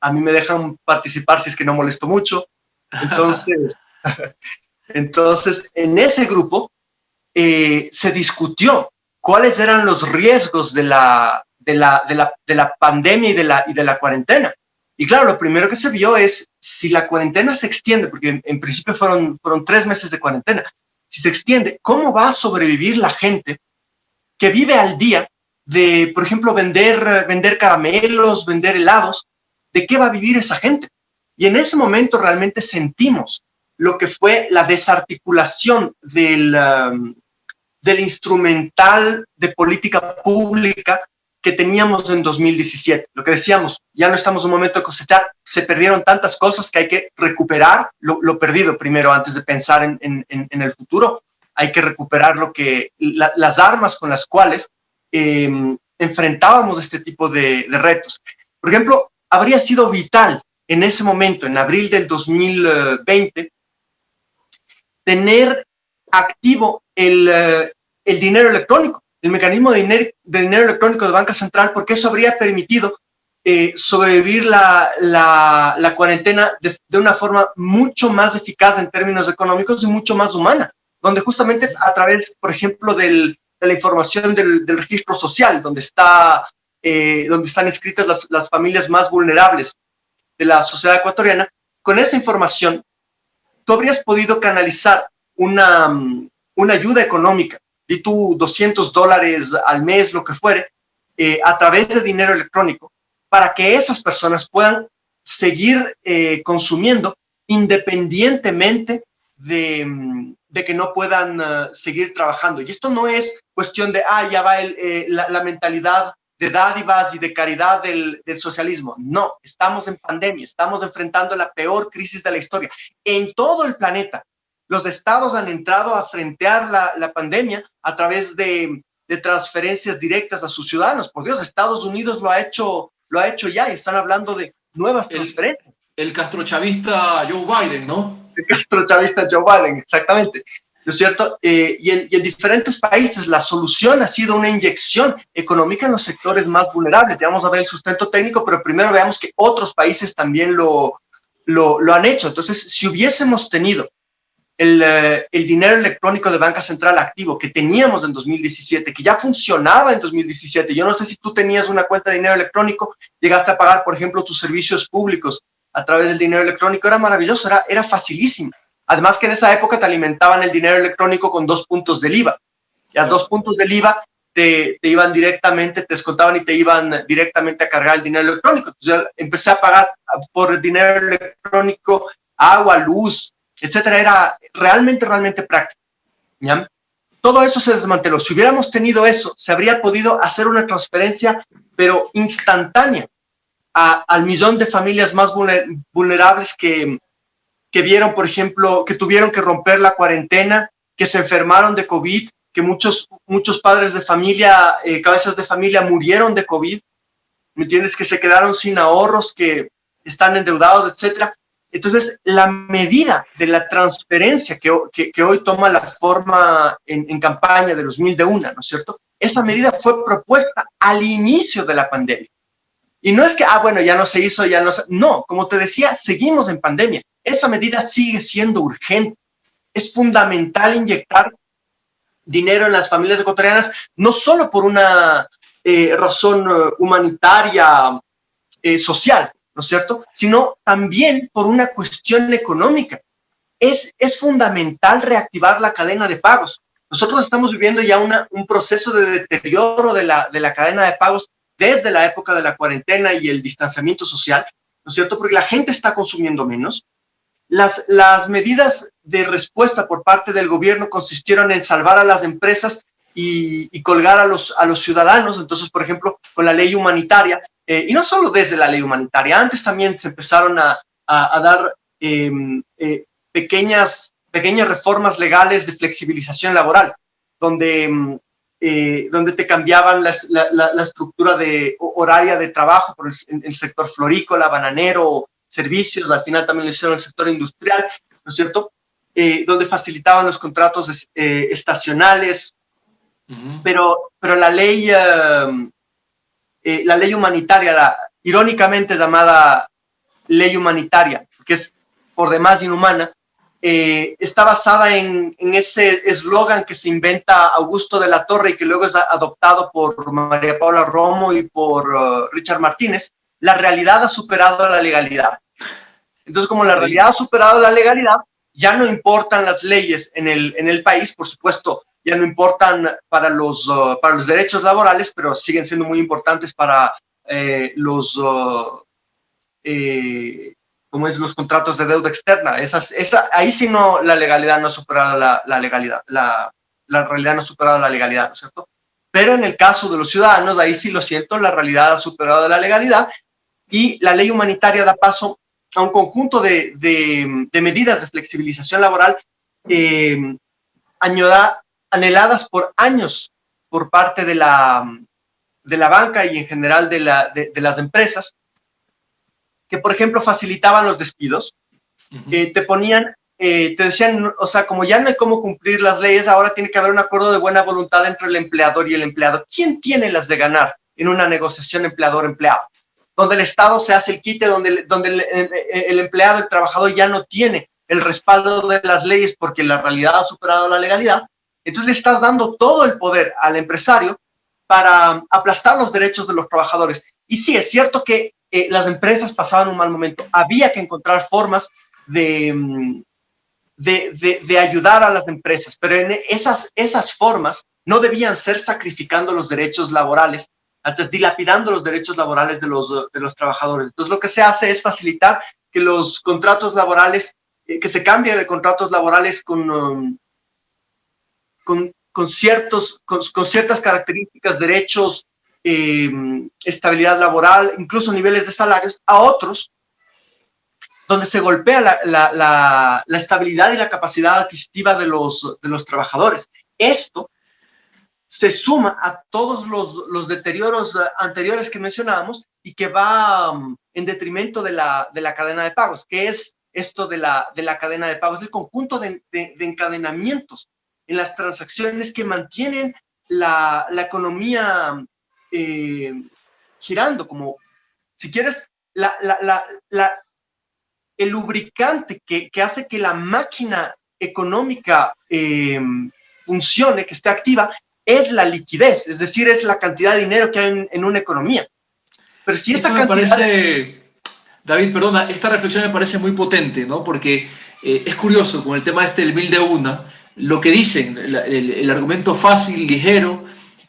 A mí me dejan participar si es que no molesto mucho. Entonces en ese grupo se discutió cuáles eran los riesgos de la pandemia y de la cuarentena. Y claro, lo primero que se vio es si la cuarentena se extiende, porque en principio fueron 3 meses de cuarentena. Si se extiende, ¿cómo va a sobrevivir la gente que vive al día de, por ejemplo, vender caramelos, vender helados? ¿De qué va a vivir esa gente? Y en ese momento realmente sentimos lo que fue la desarticulación del instrumental de política pública que teníamos en 2017. Lo que decíamos, ya no estamos en un momento de cosechar, se perdieron tantas cosas que hay que recuperar lo perdido primero antes de pensar en el futuro. Hay que recuperar las armas con las cuales enfrentábamos este tipo de retos. Por ejemplo, habría sido vital en ese momento, en abril del 2020, tener activo el dinero electrónico, el mecanismo de dinero electrónico de Banca Central, porque eso habría permitido sobrevivir la cuarentena de una forma mucho más eficaz en términos económicos y mucho más humana, donde justamente a través, por ejemplo, de la información del registro social, donde están inscritas las familias más vulnerables de la sociedad ecuatoriana, con esa información tú habrías podido canalizar una ayuda económica, y tú $200 al mes, lo que fuere, a través de dinero electrónico, para que esas personas puedan seguir consumiendo independientemente de que no puedan seguir trabajando. Y esto no es cuestión de, ya va la mentalidad de dádivas y de caridad del socialismo. No, estamos en pandemia, estamos enfrentando la peor crisis de la historia. En todo el planeta, los estados han entrado a frentear la pandemia a través de transferencias directas a sus ciudadanos. Por Dios, Estados Unidos lo ha hecho ya, y están hablando de nuevas transferencias. El castrochavista Joe Biden, ¿no? El castrochavista Joe Biden, exactamente. ¿No es cierto? Y en diferentes países la solución ha sido una inyección económica en los sectores más vulnerables. Ya vamos a ver el sustento técnico, pero primero veamos que otros países también lo han hecho. Entonces, si hubiésemos tenido el dinero electrónico de Banca Central activo que teníamos en 2017, que ya funcionaba en 2017, yo no sé si tú tenías una cuenta de dinero electrónico, llegaste a pagar, por ejemplo, tus servicios públicos a través del dinero electrónico, era maravilloso, era facilísimo. Además que en esa época te alimentaban el dinero electrónico con 2 puntos del IVA. Ya 2 puntos del IVA te iban directamente, te descontaban y te iban directamente a cargar el dinero electrónico. Entonces yo empecé a pagar por el dinero electrónico agua, luz, etcétera. Era realmente práctico, ¿ya? Todo eso se desmanteló. Si hubiéramos tenido eso, se habría podido hacer una transferencia, pero instantánea, al millón de familias más vulnerables que vieron, por ejemplo, que tuvieron que romper la cuarentena, que se enfermaron de COVID, que muchos padres de familia, cabezas de familia murieron de COVID, ¿me entiendes? Que se quedaron sin ahorros, que están endeudados, etcétera. Entonces, la medida de la transferencia que hoy toma la forma en campaña de los 1000 de una, ¿no es cierto? Esa medida fue propuesta al inicio de la pandemia. Y no es que, bueno, ya no se hizo, ya no se... No, como te decía, seguimos en pandemia. Esa medida sigue siendo urgente. Es fundamental inyectar dinero en las familias ecuatorianas, no solo por una razón humanitaria, social, ¿no es cierto?, sino también por una cuestión económica. Es fundamental reactivar la cadena de pagos. Nosotros estamos viviendo ya un proceso de deterioro de la cadena de pagos desde la época de la cuarentena y el distanciamiento social, ¿no es cierto?, porque la gente está consumiendo menos. Las medidas de respuesta por parte del gobierno consistieron en salvar a las empresas y colgar a los ciudadanos. Entonces, por ejemplo, con la ley humanitaria, y no solo desde la ley humanitaria, antes también se empezaron a dar pequeñas reformas legales de flexibilización laboral, donde te cambiaban la estructura horaria de trabajo por el sector florícola, bananero, servicios. Al final también lo hicieron el sector industrial, ¿no es cierto?, donde facilitaban los contratos estacionales. Pero la ley humanitaria, irónicamente llamada ley humanitaria, que es por demás inhumana, está basada en ese eslogan que se inventa Augusto de la Torre y que luego es adoptado por María Paula Romo y por Richard Martínez: la realidad ha superado a la legalidad. Entonces, como la realidad ha superado la legalidad, ya no importan las leyes en el país, por supuesto, ya no importan para los derechos laborales, pero siguen siendo muy importantes para los contratos de deuda externa. Ahí sí no, la legalidad no ha superado la legalidad, la realidad no ha superado la legalidad, ¿no es cierto? Pero en el caso de los ciudadanos, ahí sí lo siento, la realidad ha superado la legalidad, y la ley humanitaria da paso a un conjunto de medidas de flexibilización laboral anheladas por años por parte de la banca y en general de las empresas, que, por ejemplo, facilitaban los despidos. Te decían, o sea, como ya no hay cómo cumplir las leyes, ahora tiene que haber un acuerdo de buena voluntad entre el empleador y el empleado. ¿Quién tiene las de ganar en una negociación empleador-empleado? Donde el Estado se hace el quite, donde el empleado, el trabajador, ya no tiene el respaldo de las leyes porque la realidad ha superado la legalidad. Entonces le estás dando todo el poder al empresario para aplastar los derechos de los trabajadores. Y sí, es cierto que las empresas pasaban un mal momento. Había que encontrar formas de ayudar a las empresas, pero en esas formas no debían ser sacrificando los derechos laborales, dilapidando los derechos laborales de los trabajadores. Entonces lo que se hace es facilitar que los contratos laborales, que se cambie de contratos laborales con ciertas características, derechos, estabilidad laboral, incluso niveles de salarios, a otros donde se golpea la estabilidad y la capacidad adquisitiva de los trabajadores. Esto se suma a todos los deterioros anteriores que mencionábamos y que va en detrimento de la cadena de pagos. ¿Qué es esto de la cadena de pagos? El conjunto de encadenamientos en las transacciones que mantienen la economía girando, como, si quieres, el lubricante que hace que la máquina económica funcione, que esté activa, es la liquidez, es decir, es la cantidad de dinero que hay en una economía. Pero si esa cantidad... David, perdona, esta reflexión me parece muy potente, ¿no? Porque es curioso, con el tema del 1000 de una, lo que dicen, el argumento fácil, ligero,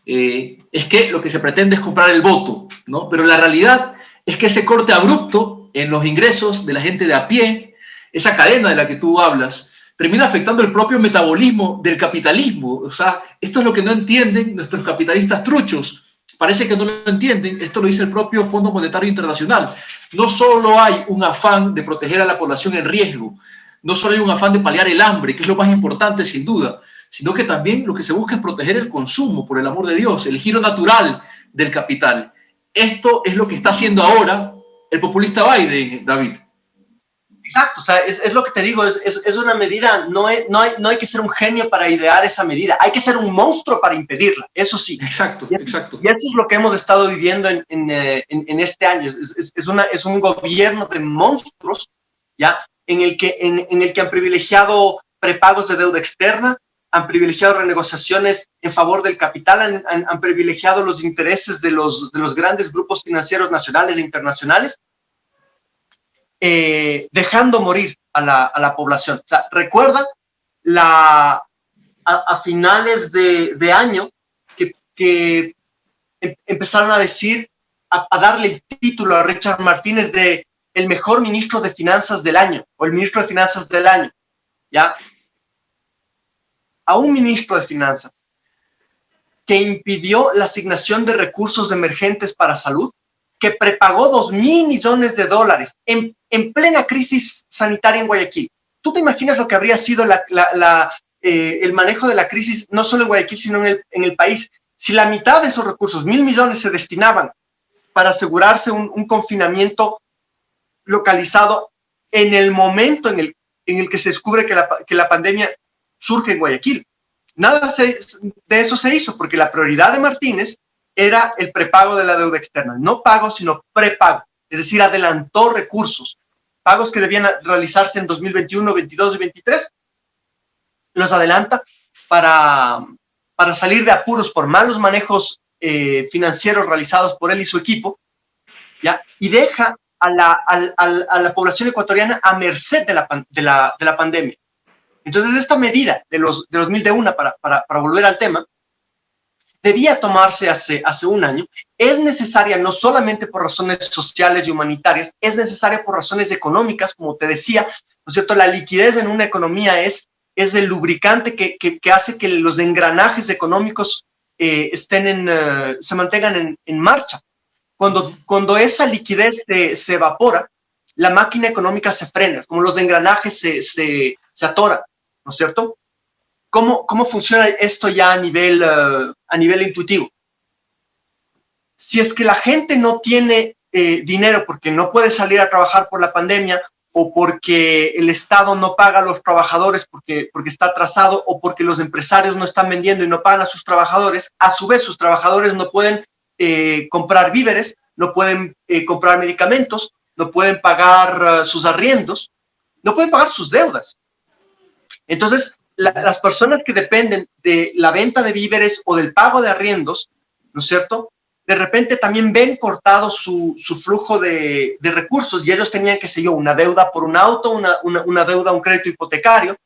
es que lo que se pretende es comprar el voto, ¿no? Pero la realidad es que ese corte abrupto en los ingresos de la gente de a pie, esa cadena de la que tú hablas, termina afectando el propio metabolismo del capitalismo. O sea, esto es lo que no entienden nuestros capitalistas truchos. Parece que no lo entienden. Esto lo dice el propio Fondo Monetario Internacional. No solo hay un afán de proteger a la población en riesgo, no solo hay un afán de paliar el hambre, que es lo más importante sin duda, sino que también lo que se busca es proteger el consumo, por el amor de Dios, el giro natural del capital. Esto es lo que está haciendo ahora el populista Biden, David. Exacto, o sea, es lo que te digo, es una medida, no hay que ser un genio para idear esa medida, hay que ser un monstruo para impedirla, eso sí. Exacto, exacto. Y eso es lo que hemos estado viviendo en este año, es un gobierno de monstruos, ¿ya? En el que han privilegiado prepagos de deuda externa, han privilegiado renegociaciones en favor del capital, han privilegiado los intereses de los grandes grupos financieros nacionales e internacionales, dejando morir a la población. O sea, recuerda a finales de año que empezaron a decir, a darle el título a Richard Martínez de el mejor ministro de finanzas del año, o el ministro de finanzas del año, ¿ya? A un ministro de finanzas que impidió la asignación de recursos emergentes para salud, que prepagó $2,000 millones en plena crisis sanitaria en Guayaquil. ¿Tú te imaginas lo que habría sido el manejo de la crisis, no solo en Guayaquil, sino en el país? Si la mitad de esos recursos, $1,000 millones, se destinaban para asegurarse un confinamiento localizado en el momento en el que se descubre que la pandemia surge en Guayaquil. Nada de eso se hizo, porque la prioridad de Martínez era el prepago de la deuda externa. No pago, sino prepago. Es decir, adelantó recursos. Pagos que debían realizarse en 2021, 22 y 23, los adelanta para salir de apuros por malos manejos financieros realizados por él y su equipo, ¿ya? Y deja a la población ecuatoriana a merced de la pandemia. Entonces, esta medida de los 1,000 de una, para volver al tema, debía tomarse hace un año. Es necesaria no solamente por razones sociales y humanitarias, es necesaria por razones económicas, como te decía, ¿no es cierto? La liquidez en una economía es el lubricante que hace que los engranajes económicos se mantengan en marcha. Cuando esa liquidez se evapora, la máquina económica se frena, como los engranajes se atoran, ¿no es cierto? ¿Cómo funciona esto ya a nivel intuitivo? Si es que la gente no tiene dinero porque no puede salir a trabajar por la pandemia, o porque el Estado no paga a los trabajadores porque está atrasado, o porque los empresarios no están vendiendo y no pagan a sus trabajadores, a su vez sus trabajadores no pueden comprar víveres, no pueden comprar medicamentos, no pueden pagar sus arriendos, no pueden pagar sus deudas. Entonces, las personas que dependen de la venta de víveres o del pago de arriendos, ¿no es cierto?, de repente también ven cortado su flujo de recursos, y ellos tenían, qué sé yo, una deuda por un auto, una deuda, un crédito hipotecario,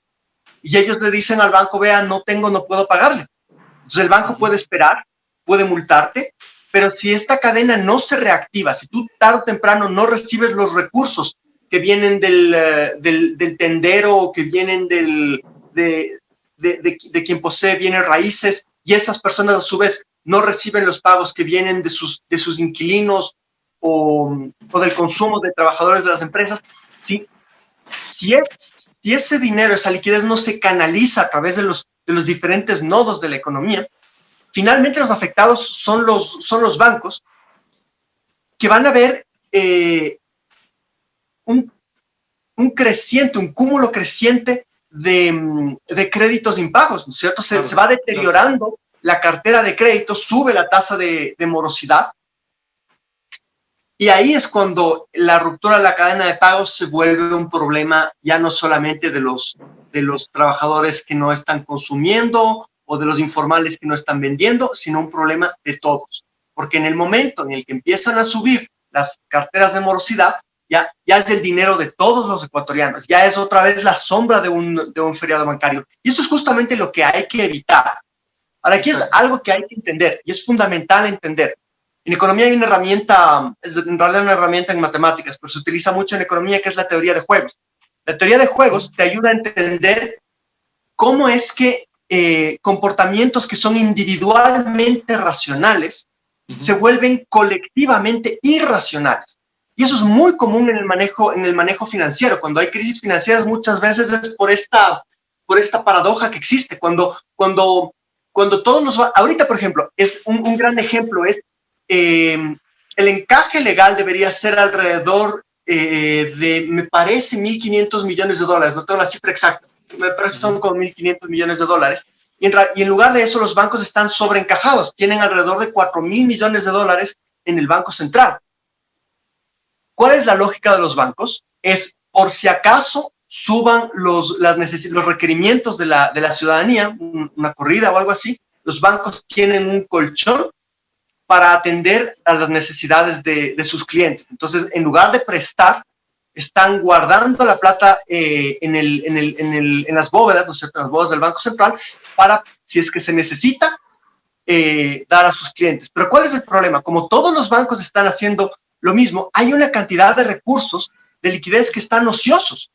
y ellos le dicen al banco, vea, no puedo pagarle. Entonces el banco puede esperar, puede multarte, pero si esta cadena no se reactiva, si tú tarde o temprano no recibes los recursos que vienen del tendero, o que vienen de quien posee bienes raíces, y esas personas a su vez no reciben los pagos que vienen de sus inquilinos o del consumo de trabajadores de las empresas, si ese dinero, esa liquidez no se canaliza a través de los diferentes nodos de la economía, finalmente los afectados son los bancos, que van a ver un cúmulo creciente de créditos impagos, ¿no es cierto? Se va deteriorando la cartera de crédito, sube la tasa de morosidad, y ahí es cuando la ruptura de la cadena de pagos se vuelve un problema ya no solamente de los trabajadores que no están consumiendo, o de los informales que no están vendiendo, sino un problema de todos. Porque en el momento en el que empiezan a subir las carteras de morosidad, ya es el dinero de todos los ecuatorianos, ya es otra vez la sombra de un feriado bancario. Y eso es justamente lo que hay que evitar. Ahora, aquí es algo que hay que entender, y es fundamental entender. En economía hay una herramienta, es en realidad una herramienta en matemáticas, pero se utiliza mucho en economía, que es la teoría de juegos. La teoría de juegos te ayuda a entender cómo es que comportamientos que son individualmente racionales se vuelven colectivamente irracionales. Y eso es muy común en el manejo financiero. Cuando hay crisis financieras, muchas veces es por esta por esta paradoja que existe. Cuando todos los... Ahorita, por ejemplo, es un gran ejemplo es el encaje legal debería ser alrededor de, me parece, 1.500 millones de dólares. No tengo la cifra exacta. Me parece que son como 1.500 millones de dólares. Y en lugar de eso, los bancos están sobreencajados. Tienen alrededor de 4.000 millones de dólares en el Banco Central. ¿Cuál es la lógica de los bancos? Es, por si acaso, suban los requerimientos de la ciudadanía, una corrida o algo así, los bancos tienen un colchón para atender a las necesidades de sus clientes. Entonces, en lugar de prestar, están guardando la plata en las bóvedas, ¿no es cierto?, en las bóvedas del Banco Central, para, si es que se necesita, dar a sus clientes. Pero ¿cuál es el problema? Como todos los bancos están haciendo lo mismo, hay una cantidad de recursos de liquidez que están ociosos.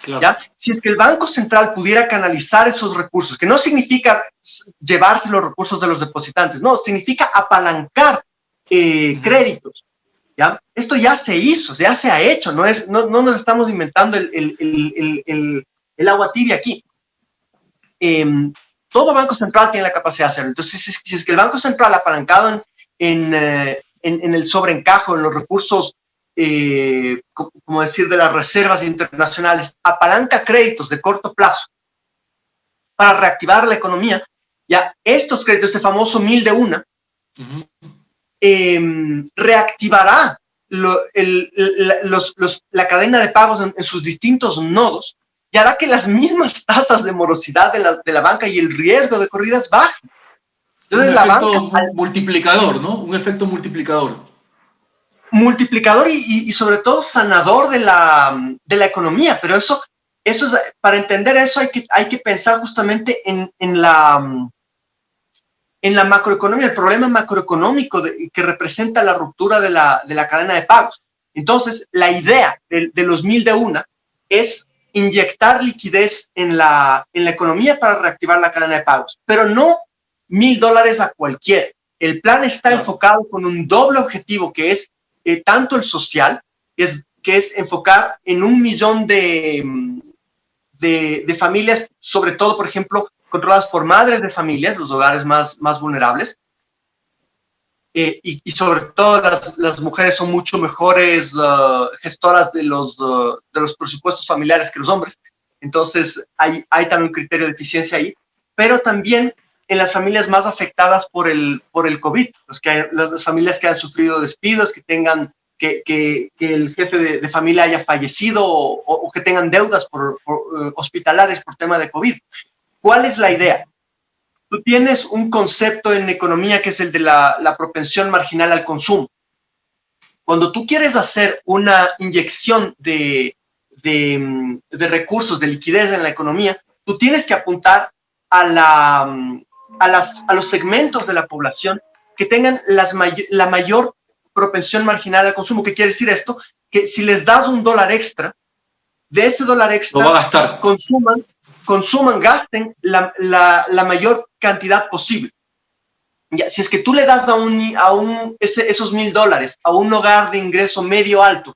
Claro. ¿Ya? Si es que el Banco Central pudiera canalizar esos recursos, que no significa llevarse los recursos de los depositantes, no, significa apalancar créditos. ¿Ya? Esto ya se hizo, ya se ha hecho, no nos estamos inventando el agua tibia aquí. Todo Banco Central tiene la capacidad de hacerlo. Entonces, si es que el Banco Central apalancado en el sobreencajo, en los recursos, como decir, de las reservas internacionales, apalanca créditos de corto plazo para reactivar la economía, ya estos créditos, este famoso 1000 de una, reactivará la cadena de pagos en sus distintos nodos y hará que las mismas tasas de morosidad de la banca y el riesgo de corridas bajen. Entonces, un efecto multiplicador, ¿no? Un efecto multiplicador. Multiplicador y sobre todo sanador de la economía, pero eso es, para entender eso hay que pensar justamente en la macroeconomía, el problema macroeconómico que representa la ruptura de la cadena de pagos. Entonces, la idea de los 1000 de una es inyectar liquidez en la economía para reactivar la cadena de pagos, pero no $1,000 a cualquiera. El plan está enfocado con un doble objetivo, que es tanto el social, que es enfocar en 1 millón de familias, sobre todo, por ejemplo, controladas por madres de familias, los hogares más vulnerables, y sobre todo las mujeres son mucho mejores gestoras de los presupuestos familiares que los hombres. Entonces, hay también un criterio de eficiencia ahí, pero también en las familias más afectadas por el COVID, las familias que han sufrido despidos, que el jefe de familia haya fallecido o que tengan deudas hospitalarias por tema de COVID. ¿Cuál es la idea? Tú tienes un concepto en economía que es el de la propensión marginal al consumo. Cuando tú quieres hacer una inyección de recursos, de liquidez en la economía, tú tienes que apuntar a los segmentos de la población que tengan la mayor propensión marginal al consumo. ¿Qué quiere decir esto? Que si les das $1 extra, de ese $1 extra, lo va a gastar. Consuman, gasten la mayor cantidad posible. Ya, si es que tú le das esos $1,000 a un hogar de ingreso medio alto,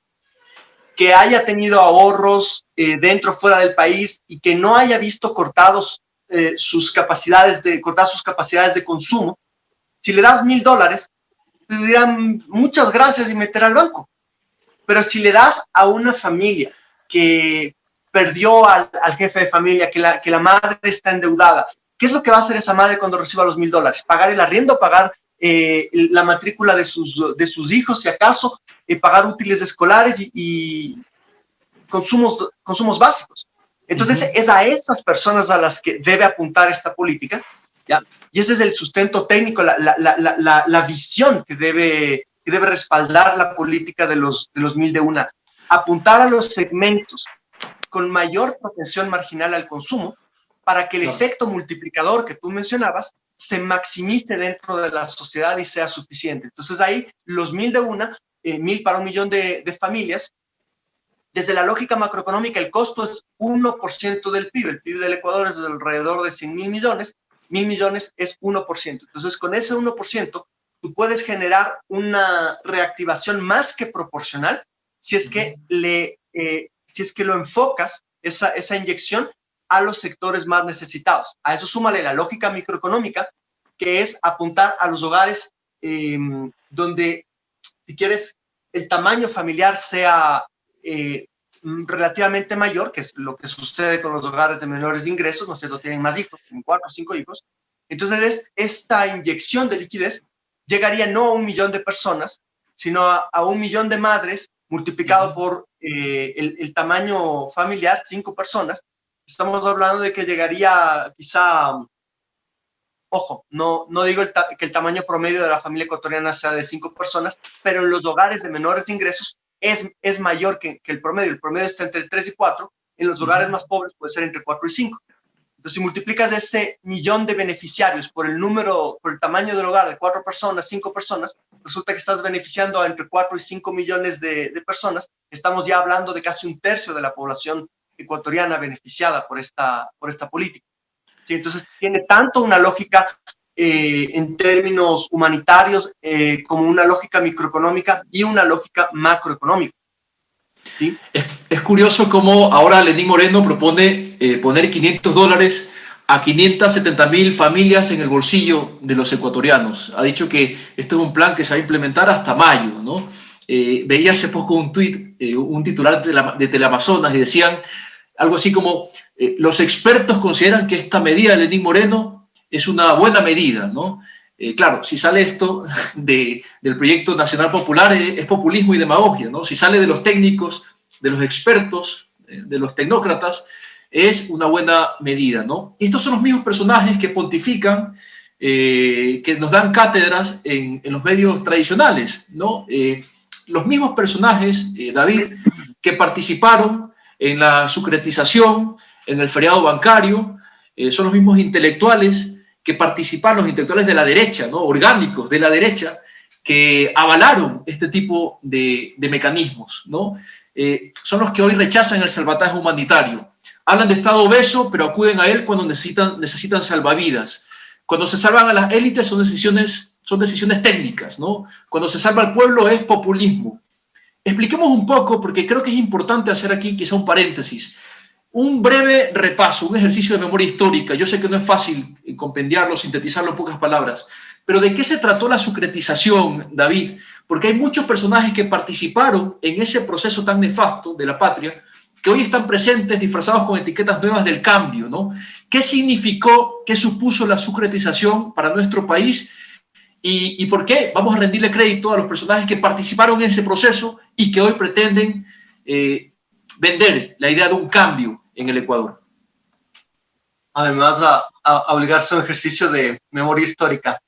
que haya tenido ahorros dentro o fuera del país y que no haya visto cortadas sus capacidades de consumo, si le das $1,000, te dirán muchas gracias y meterá al banco. Pero si le das a una familia que perdió al jefe de familia, que la madre está endeudada, ¿qué es lo que va a hacer esa madre cuando reciba los $1,000? Pagar el arriendo, pagar la matrícula de sus hijos, si acaso, pagar útiles escolares y consumos básicos. Entonces, es a esas personas a las que debe apuntar esta política, ¿ya? Y ese es el sustento técnico, la visión que debe respaldar la política de los 1000 de una. Apuntar a los segmentos con mayor propensión marginal al consumo para que el efecto multiplicador que tú mencionabas se maximice dentro de la sociedad y sea suficiente. Entonces ahí los 1000 de una, 1000 para 1 millón de familias, desde la lógica macroeconómica el costo es 1% del PIB. El PIB del Ecuador es de alrededor de 100.000 millones, 1.000 millones es 1%. Entonces con ese 1% tú puedes generar una reactivación más que proporcional si es que lo enfocas, esa inyección, a los sectores más necesitados. A eso súmale la lógica microeconómica, que es apuntar a los hogares donde, si quieres, el tamaño familiar sea relativamente mayor, que es lo que sucede con los hogares de menores de ingresos, ¿no es cierto? Tienen más hijos, tienen 4 o 5 hijos. Entonces, esta inyección de liquidez llegaría no a 1 millón de personas, sino a 1 millón de madres multiplicado por el tamaño familiar, 5 personas. Estamos hablando de que llegaría quizá, ojo, no digo que el tamaño promedio de la familia ecuatoriana sea de 5 personas, pero en los hogares de menores ingresos es mayor que el promedio. El promedio está entre 3 y 4. En los hogares más pobres puede ser entre 4 y 5. Entonces, si multiplicas ese millón de beneficiarios por el tamaño del hogar de 4 personas, 5 personas, resulta que estás beneficiando a entre 4 y 5 millones de personas. Estamos ya hablando de casi 1/3 de la población ecuatoriana beneficiada por esta política. ¿Sí? Entonces, tiene tanto una lógica en términos humanitarios como una lógica microeconómica y una lógica macroeconómica. ¿Sí? Es curioso cómo ahora Lenín Moreno propone poner $500 a 570.000 familias en el bolsillo de los ecuatorianos. Ha dicho que este es un plan que se va a implementar hasta mayo, ¿no? Veía hace poco un tuit, un titular de Teleamazonas, y decían algo así como, los expertos consideran que esta medida de Lenín Moreno es una buena medida, ¿no? Claro, si sale esto del Proyecto Nacional Popular, es populismo y demagogia, ¿no? Si sale de los técnicos, de los expertos, de los tecnócratas, es una buena medida, ¿no? Y estos son los mismos personajes que pontifican, que nos dan cátedras en los medios tradicionales, ¿no? Los mismos personajes, David, que participaron en la sucretización, en el feriado bancario, son los mismos intelectuales que participaron, los intelectuales de la derecha, ¿no? Orgánicos de la derecha, que avalaron este tipo de mecanismos, ¿no? Son los que hoy rechazan el salvataje humanitario. Hablan de Estado obeso, pero acuden a él cuando necesitan salvavidas. Cuando se salvan a las élites son decisiones técnicas, ¿no? Cuando se salva al pueblo es populismo. Expliquemos un poco, porque creo que es importante hacer aquí quizá un paréntesis. Un breve repaso, un ejercicio de memoria histórica. Yo sé que no es fácil compendiarlo, sintetizarlo en pocas palabras, pero ¿de qué se trató la sucretización, David? Porque hay muchos personajes que participaron en ese proceso tan nefasto de la patria, que hoy están presentes disfrazados con etiquetas nuevas del cambio, ¿no? ¿Qué significó, qué supuso la sucretización para nuestro país? ¿Y por qué? Vamos a rendirle crédito a los personajes que participaron en ese proceso y que hoy pretenden vender la idea de un cambio en el Ecuador. Además, a obligarse a un ejercicio de memoria histórica.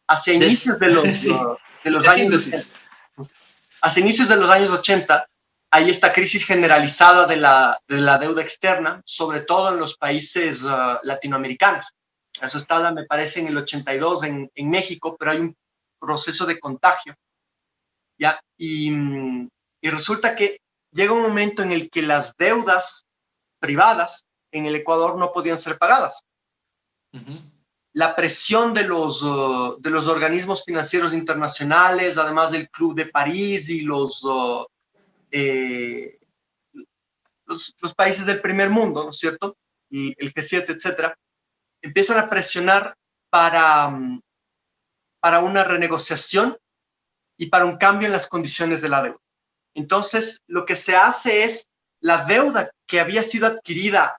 Hacia inicios de los años 80, hay esta crisis generalizada de la deuda externa, sobre todo en los países latinoamericanos. Eso está, me parece, en el 82 en México, pero hay un proceso de contagio. ¿Ya? Y resulta que llega un momento en el que las deudas privadas en el Ecuador no podían ser pagadas. Uh-huh. La presión de los organismos financieros internacionales, además del Club de París y los países del primer mundo, ¿no es cierto? Y el G7, etcétera, empiezan a presionar para una renegociación y para un cambio en las condiciones de la deuda. Entonces, lo que se hace es la deuda que había sido adquirida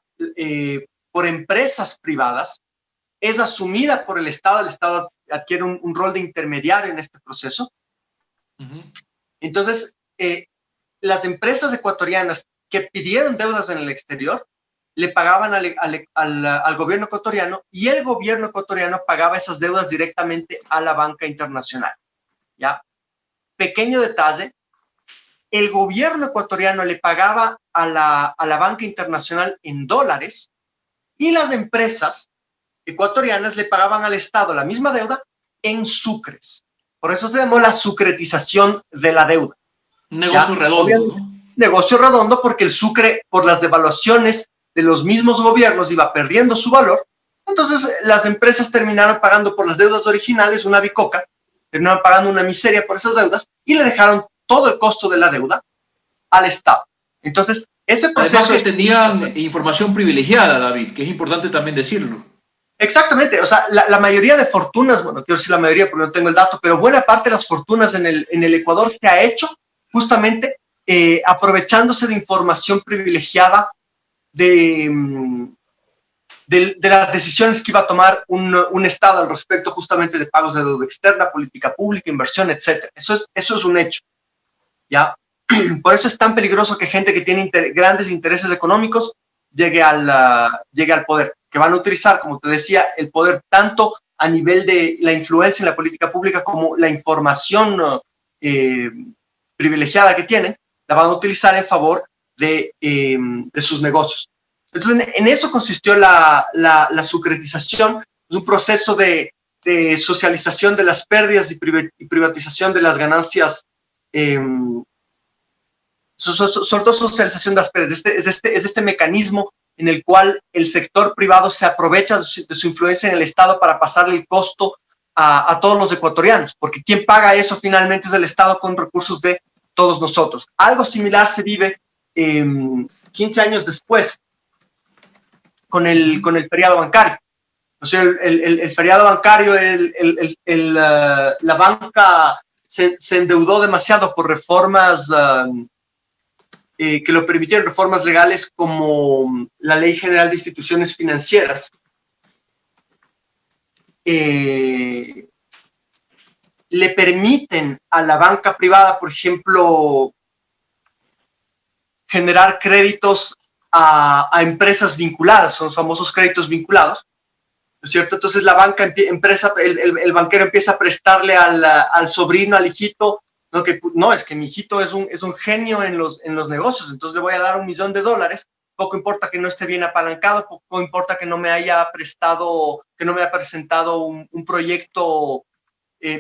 por empresas privadas es asumida por el Estado adquiere un rol de intermediario en este proceso. Uh-huh. Entonces, las empresas ecuatorianas que pidieron deudas en el exterior le pagaban al gobierno ecuatoriano y el gobierno ecuatoriano pagaba esas deudas directamente a la banca internacional. ¿Ya? Pequeño detalle, el gobierno ecuatoriano le pagaba a la banca internacional en dólares y las empresas ecuatorianas le pagaban al Estado la misma deuda en sucres. Por eso se llamó la sucretización de la deuda. Un negocio redondo, ¿no? Negocio redondo porque el sucre, por las devaluaciones de los mismos gobiernos, iba perdiendo su valor. Entonces las empresas terminaron pagando por las deudas originales una bicoca, terminaron pagando una miseria por esas deudas y le dejaron todo el costo de la deuda al Estado. Entonces Ese proceso además que tenían información privilegiada, David, que es importante también decirlo. Exactamente, o sea, la mayoría de fortunas, bueno, quiero decir la mayoría porque no tengo el dato, pero buena parte de las fortunas en el Ecuador se ha hecho justamente aprovechándose de información privilegiada de las decisiones que iba a tomar un Estado al respecto justamente de pagos de deuda externa, política pública, inversión, etc. Eso es un hecho, ¿ya? Por eso es tan peligroso que gente que tiene grandes intereses económicos llegue al poder, que van a utilizar, como te decía, el poder tanto a nivel de la influencia en la política pública como la información privilegiada que tienen, la van a utilizar en favor de sus negocios. Entonces, en eso consistió la sucretización, es un proceso de socialización de las pérdidas y privatización de las ganancias, sobre todo socialización de las pérdidas. Es este mecanismo en el cual el sector privado se aprovecha de su influencia en el Estado para pasarle el costo a todos los ecuatorianos, porque quien paga eso finalmente es el Estado con recursos de todos nosotros. Algo similar se vive 15 años después con el feriado bancario. O sea, el feriado bancario, la banca se endeudó demasiado por reformas que lo permitieron, reformas legales como la Ley General de Instituciones Financieras. Le permiten a la banca privada, por ejemplo, generar créditos a empresas vinculadas, son famosos créditos vinculados, ¿no es cierto? Entonces la el banquero empieza a prestarle al sobrino, al hijito, es que mi hijito es un genio en los negocios, entonces le voy a dar $1.000.000, poco importa que no esté bien apalancado, poco importa que no me haya presentado un proyecto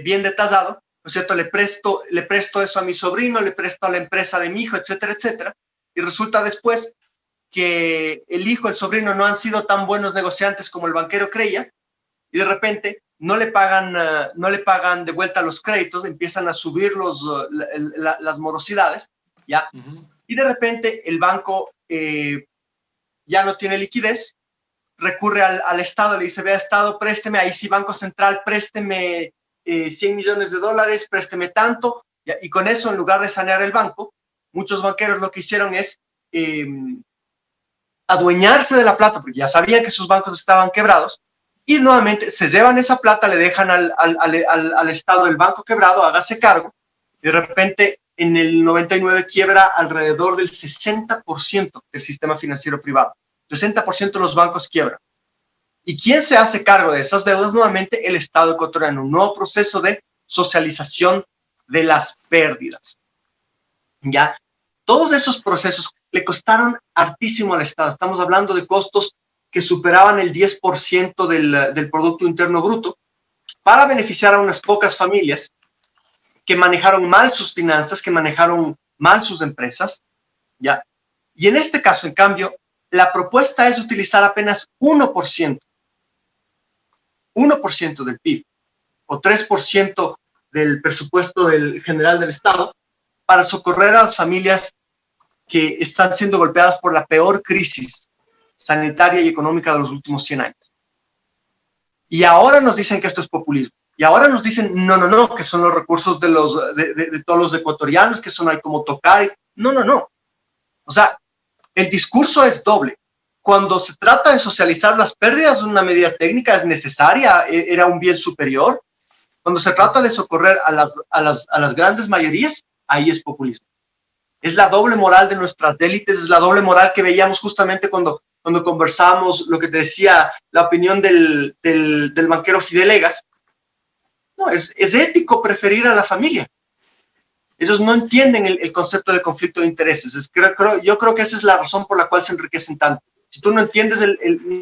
bien detallado, ¿no es cierto? Le presto eso a mi sobrino, le presto a la empresa de mi hijo, etcétera, etcétera, y resulta después que el hijo, el sobrino no han sido tan buenos negociantes como el banquero creía, y de repente no le pagan de vuelta los créditos, empiezan a subir las morosidades, ¿ya? Uh-huh. Y de repente el banco ya no tiene liquidez, recurre al Estado, le dice, vea Estado, présteme, ahí sí Banco Central, présteme $100 millones, présteme tanto, ¿ya? Y con eso, en lugar de sanear el banco, muchos banqueros lo que hicieron es adueñarse de la plata, porque ya sabían que sus bancos estaban quebrados, y nuevamente se llevan esa plata, le dejan al Estado el banco quebrado, hágase cargo, y de repente en el 99 quiebra alrededor del 60% del sistema financiero privado. 60% de los bancos quiebran. ¿Y quién se hace cargo de esas deudas? Nuevamente el Estado ecuatoriano, un nuevo proceso de socialización de las pérdidas. ¿Ya? Todos esos procesos le costaron hartísimo al Estado. Estamos hablando de costos que superaban el 10% del Producto Interno Bruto para beneficiar a unas pocas familias que manejaron mal sus finanzas, que manejaron mal sus empresas, ¿ya? Y en este caso, en cambio, la propuesta es utilizar apenas 1% del PIB o 3% del presupuesto general del Estado para socorrer a las familias que están siendo golpeadas por la peor crisis sanitaria y económica de los últimos 100 años. Y ahora nos dicen que esto es populismo. Y ahora nos dicen, no, que son los recursos de todos los ecuatorianos, que eso no hay como tocar. No. O sea, el discurso es doble. Cuando se trata de socializar las pérdidas, una medida técnica es necesaria, era un bien superior. Cuando se trata de socorrer a las grandes mayorías, ahí es populismo. Es la doble moral de nuestras élites, es la doble moral que veíamos justamente cuando conversábamos, lo que te decía, la opinión del banquero Fidelegas. No, es ético preferir a la familia. Ellos no entienden el concepto de conflicto de intereses. Yo creo que esa es la razón por la cual se enriquecen tanto. Si tú no entiendes,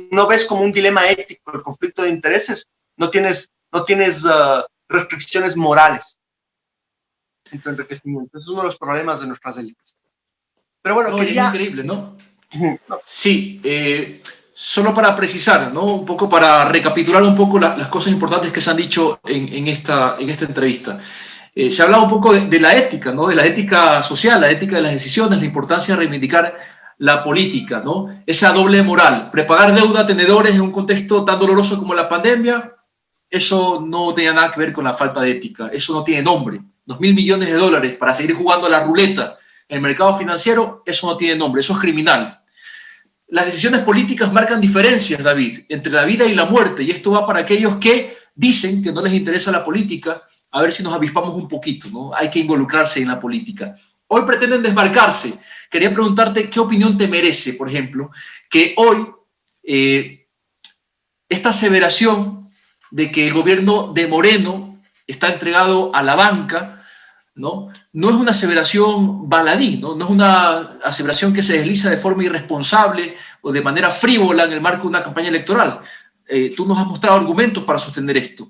no ves como un dilema ético el conflicto de intereses, no tienes restricciones morales en tu enriquecimiento. Es uno de los problemas de nuestras élites. Pero bueno, es increíble, ¿no? Sí, solo para precisar, ¿no? Un poco para recapitular un poco las cosas importantes que se han dicho en esta entrevista. Se ha hablado un poco de la ética, ¿no? De la ética social, la ética de las decisiones, la importancia de reivindicar la política, ¿no? Esa doble moral, prepagar deuda a tenedores en un contexto tan doloroso como la pandemia, eso no tenía nada que ver con la falta de ética, eso no tiene nombre. 2.000 millones de dólares para seguir jugando a la ruleta en el mercado financiero, eso no tiene nombre, eso es criminal. Las decisiones políticas marcan diferencias, David, entre la vida y la muerte, y esto va para aquellos que dicen que no les interesa la política, a ver si nos avispamos un poquito, ¿no? Hay que involucrarse en la política. Hoy pretenden desmarcarse. Quería preguntarte qué opinión te merece, por ejemplo, que hoy esta aseveración de que el gobierno de Moreno está entregado a la banca, ¿no? No es una aseveración baladí, ¿no? No es una aseveración que se desliza de forma irresponsable o de manera frívola en el marco de una campaña electoral. Tú nos has mostrado argumentos para sostener esto.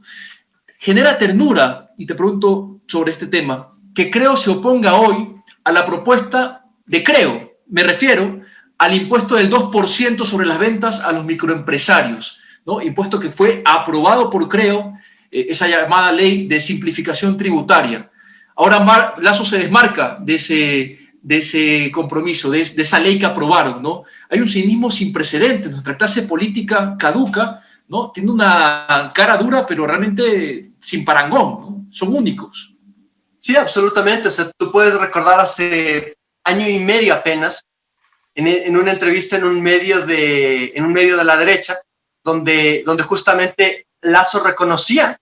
Genera ternura, y te pregunto sobre este tema, que Creo se oponga hoy a la propuesta de Creo. Me refiero al impuesto del 2% sobre las ventas a los microempresarios, ¿no? Impuesto que fue aprobado por Creo, esa llamada ley de simplificación tributaria. Ahora Lasso se desmarca de ese compromiso, de esa ley que aprobaron, ¿no? Hay un cinismo sin precedentes. Nuestra clase política caduca, ¿no? Tiene una cara dura, pero realmente sin parangón, ¿no? Son únicos. Sí, absolutamente. O sea, tú puedes recordar hace año y medio apenas, en una entrevista en un medio de la derecha, donde justamente Lasso reconocía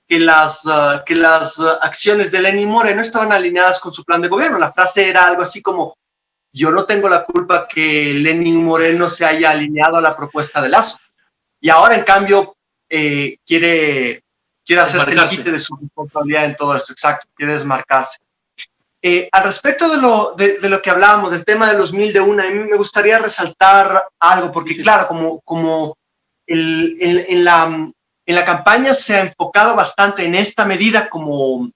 que las acciones de Lenín Moreno estaban alineadas con su plan de gobierno. La frase era algo así como: yo no tengo la culpa que Lenín Moreno se haya alineado a la propuesta de Lasso. Y ahora, en cambio, quiere hacerse el quite de su responsabilidad en todo esto. Exacto, quiere desmarcarse. Al respecto de lo que hablábamos, del tema de los 1.000 de una, a mí me gustaría resaltar algo, porque claro, como en la campaña se ha enfocado bastante en esta medida como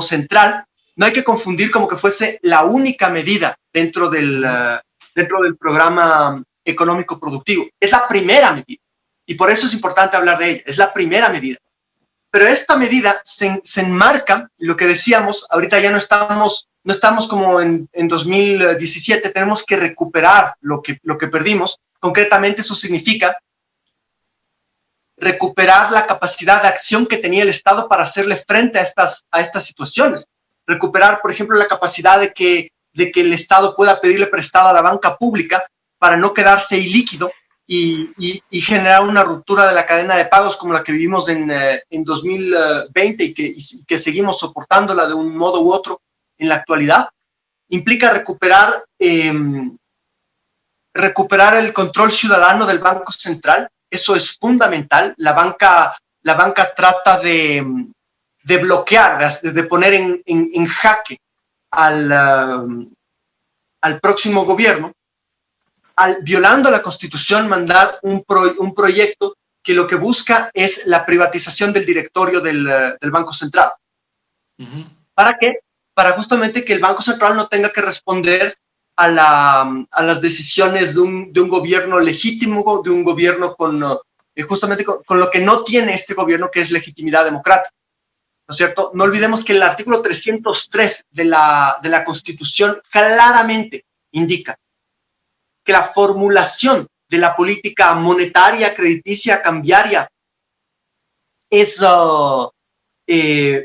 central, no hay que confundir como que fuese la única medida dentro del programa económico productivo. Es la primera medida, y por eso es importante hablar de ella. Es la primera medida. Pero esta medida se enmarca, lo que decíamos, ahorita ya no estamos como en 2017, tenemos que recuperar lo que perdimos. Concretamente, eso significa recuperar la capacidad de acción que tenía el Estado para hacerle frente a estas situaciones. Recuperar, por ejemplo, la capacidad de que el Estado pueda pedirle prestado a la banca pública para no quedarse ilíquido y generar una ruptura de la cadena de pagos como la que vivimos en 2020 y que seguimos soportándola de un modo u otro en la actualidad. Implica recuperar el control ciudadano del Banco Central. Eso es fundamental. La banca trata de bloquear, de poner en jaque al próximo gobierno, violando la Constitución, mandar un proyecto que lo que busca es la privatización del directorio del Banco Central. Uh-huh. ¿Para qué? Para justamente que el Banco Central no tenga que responder a las decisiones de un gobierno legítimo, de un gobierno justamente con lo que no tiene este gobierno, que es legitimidad democrática. ¿No es cierto? No olvidemos que el artículo 303 de la Constitución claramente indica que la formulación de la política monetaria, crediticia, cambiaria es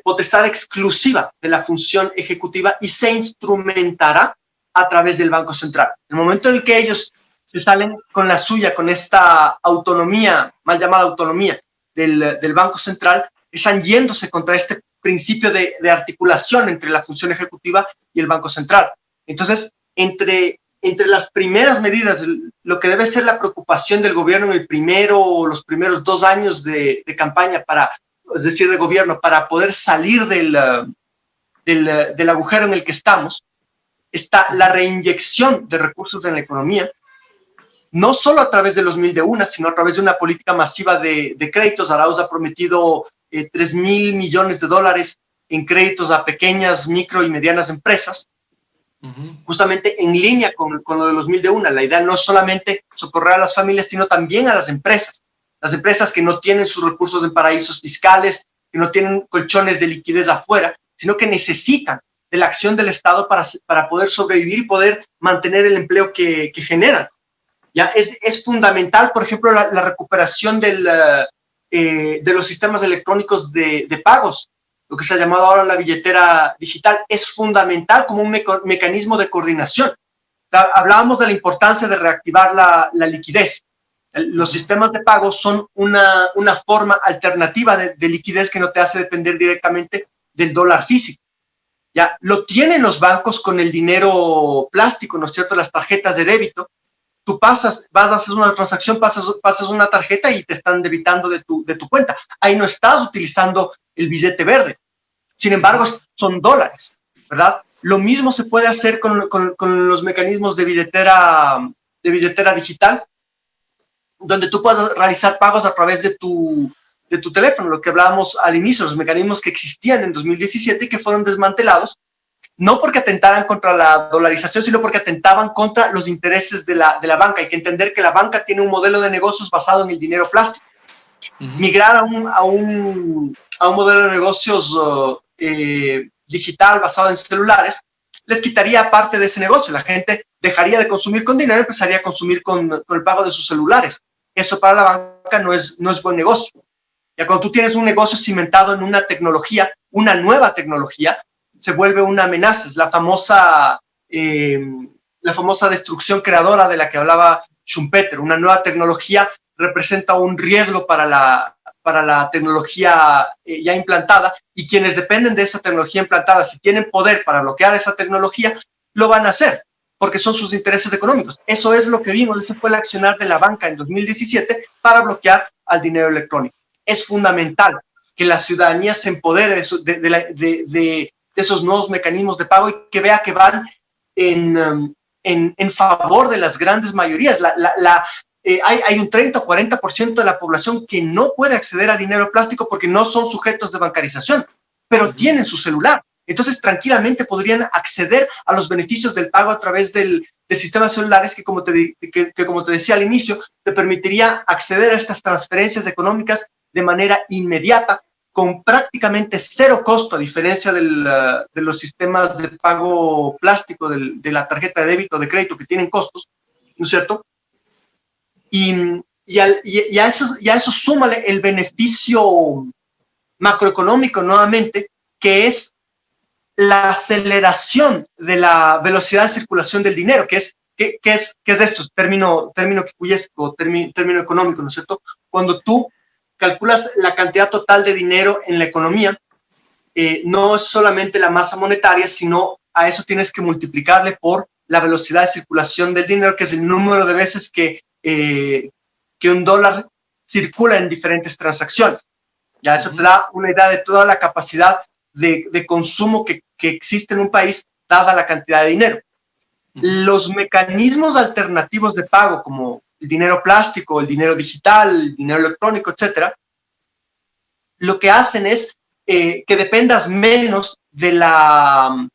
potestad exclusiva de la función ejecutiva y se instrumentará a través del Banco Central. En el momento en el que ellos se salen con la suya, con esta autonomía, mal llamada autonomía del Banco Central, están yéndose contra este principio de articulación entre la función ejecutiva y el Banco Central. Entonces, entre las primeras medidas, lo que debe ser la preocupación del gobierno en los primeros 2 años de campaña, es decir, de gobierno, para poder salir del agujero en el que estamos, está la reinyección de recursos en la economía, no solo a través de los 1.000 de una, sino a través de una política masiva de créditos. Arauz ha prometido $3.000 millones en créditos a pequeñas, micro y medianas empresas, justamente en línea con lo de los 1.000 de una. La idea no es solamente socorrer a las familias, sino también a las empresas que no tienen sus recursos en paraísos fiscales, que no tienen colchones de liquidez afuera, sino que necesitan la acción del Estado para poder sobrevivir y poder mantener el empleo que generan. ¿Ya? Es fundamental, por ejemplo, la recuperación de los sistemas electrónicos de pagos, lo que se ha llamado ahora la billetera digital, es fundamental como un mecanismo de coordinación. Hablábamos de la importancia de reactivar la liquidez. Los sistemas de pago son una forma alternativa de liquidez que no te hace depender directamente del dólar físico. Ya lo tienen los bancos con el dinero plástico, ¿no es cierto? Las tarjetas de débito. Tú vas a hacer una transacción, pasas una tarjeta y te están debitando de tu cuenta. Ahí no estás utilizando el billete verde. Sin embargo, son dólares, ¿verdad? Lo mismo se puede hacer con los mecanismos de billetera digital, donde tú puedas realizar pagos a través de tu teléfono, lo que hablábamos al inicio, los mecanismos que existían en 2017 y que fueron desmantelados, no porque atentaran contra la dolarización, sino porque atentaban contra los intereses de la banca. Hay que entender que la banca tiene un modelo de negocios basado en el dinero plástico. Migrar a un modelo de negocios digital basado en celulares les quitaría parte de ese negocio. La gente dejaría de consumir con dinero y empezaría a consumir con el pago de sus celulares. Eso para la banca no es buen negocio. Ya cuando tú tienes un negocio cimentado en una tecnología, una nueva tecnología, se vuelve una amenaza. Es la famosa destrucción creadora de la que hablaba Schumpeter. Una nueva tecnología representa un riesgo para la tecnología ya implantada, y quienes dependen de esa tecnología implantada, si tienen poder para bloquear esa tecnología, lo van a hacer, porque son sus intereses económicos. Eso es lo que vimos, ese fue el accionar de la banca en 2017 para bloquear al dinero electrónico. Es fundamental que la ciudadanía se empodere de esos nuevos mecanismos de pago y que vea que van en favor de las grandes mayorías. Hay un 30 o 40% de la población que no puede acceder a dinero plástico porque no son sujetos de bancarización, pero tienen su celular. Entonces, tranquilamente podrían acceder a los beneficios del pago a través del sistema de celulares que, como te decía al inicio, te permitiría acceder a estas transferencias económicas de manera inmediata, con prácticamente cero costo, a diferencia de los sistemas de pago plástico, de la tarjeta de débito o de crédito, que tienen costos, ¿no es cierto? Y a eso súmale el beneficio macroeconómico nuevamente, que es la aceleración de la velocidad de circulación del dinero, que es esto, término quipuyesco, término económico, ¿no es cierto? Cuando tú calculas la cantidad total de dinero en la economía, no es solamente la masa monetaria, sino a eso tienes que multiplicarle por la velocidad de circulación del dinero, que es el número de veces que un dólar circula en diferentes transacciones. Ya eso te da una idea de toda la capacidad de consumo que existe en un país, dada la cantidad de dinero. Los mecanismos alternativos de pago, como el dinero plástico, el dinero digital, el dinero electrónico, etcétera, lo que hacen es que dependas menos de la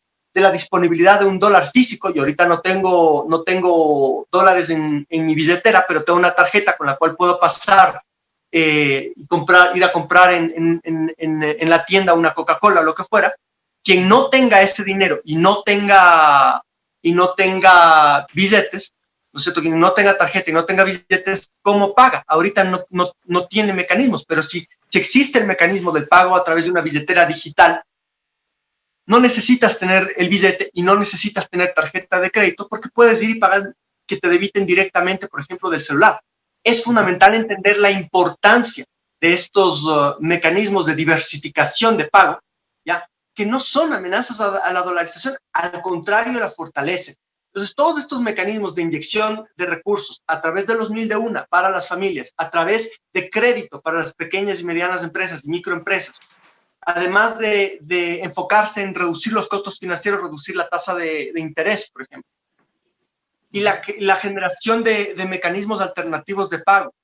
disponibilidad de un dólar físico. Yo ahorita no tengo dólares en mi billetera, pero tengo una tarjeta con la cual puedo pasar y ir a comprar en la tienda una Coca-Cola o lo que fuera. Quien no tenga ese dinero y no tenga billetes, ¿no es cierto? Quien no tenga tarjeta y no tenga billetes, ¿cómo paga? Ahorita no tiene mecanismos, pero si existe el mecanismo del pago a través de una billetera digital, no necesitas tener el billete y no necesitas tener tarjeta de crédito, porque puedes ir y pagar, que te debiten directamente, por ejemplo, del celular. Es fundamental entender la importancia de estos mecanismos de diversificación de pago, ¿ya? Que no son amenazas a la dolarización, al contrario, la fortalecen. Entonces, todos estos mecanismos de inyección de recursos a través de los 1000 de una para las familias, a través de crédito para las pequeñas y medianas empresas, microempresas, además de enfocarse en reducir los costos financieros, reducir la tasa de interés, por ejemplo, y la generación de mecanismos alternativos de pago,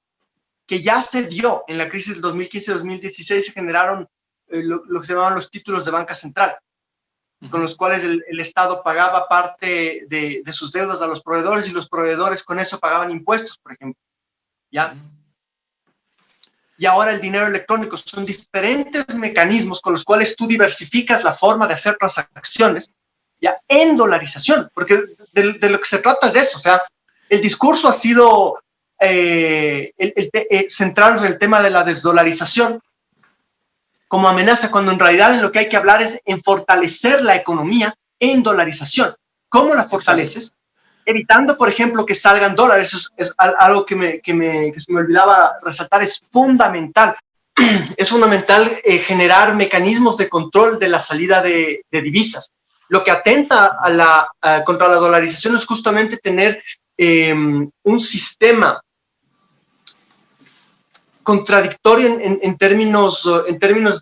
que ya se dio en la crisis del 2015-2016, se generaron lo que se llamaban los títulos de banca central, con los cuales el Estado pagaba parte de sus deudas a los proveedores, y los proveedores con eso pagaban impuestos, por ejemplo. ¿Ya? Y ahora el dinero electrónico. Son diferentes mecanismos con los cuales tú diversificas la forma de hacer transacciones, ya en dolarización, porque de lo que se trata es de eso. O sea, el discurso ha sido centrarnos en el tema de la desdolarización como amenaza, cuando en realidad en lo que hay que hablar es en fortalecer la economía en dolarización. ¿Cómo la fortaleces? Evitando, por ejemplo, que salgan dólares. Eso es algo que se me olvidaba resaltar. Es fundamental. Es fundamental generar mecanismos de control de la salida de divisas. Lo que atenta contra la dolarización es justamente tener un sistema contradictorio en términos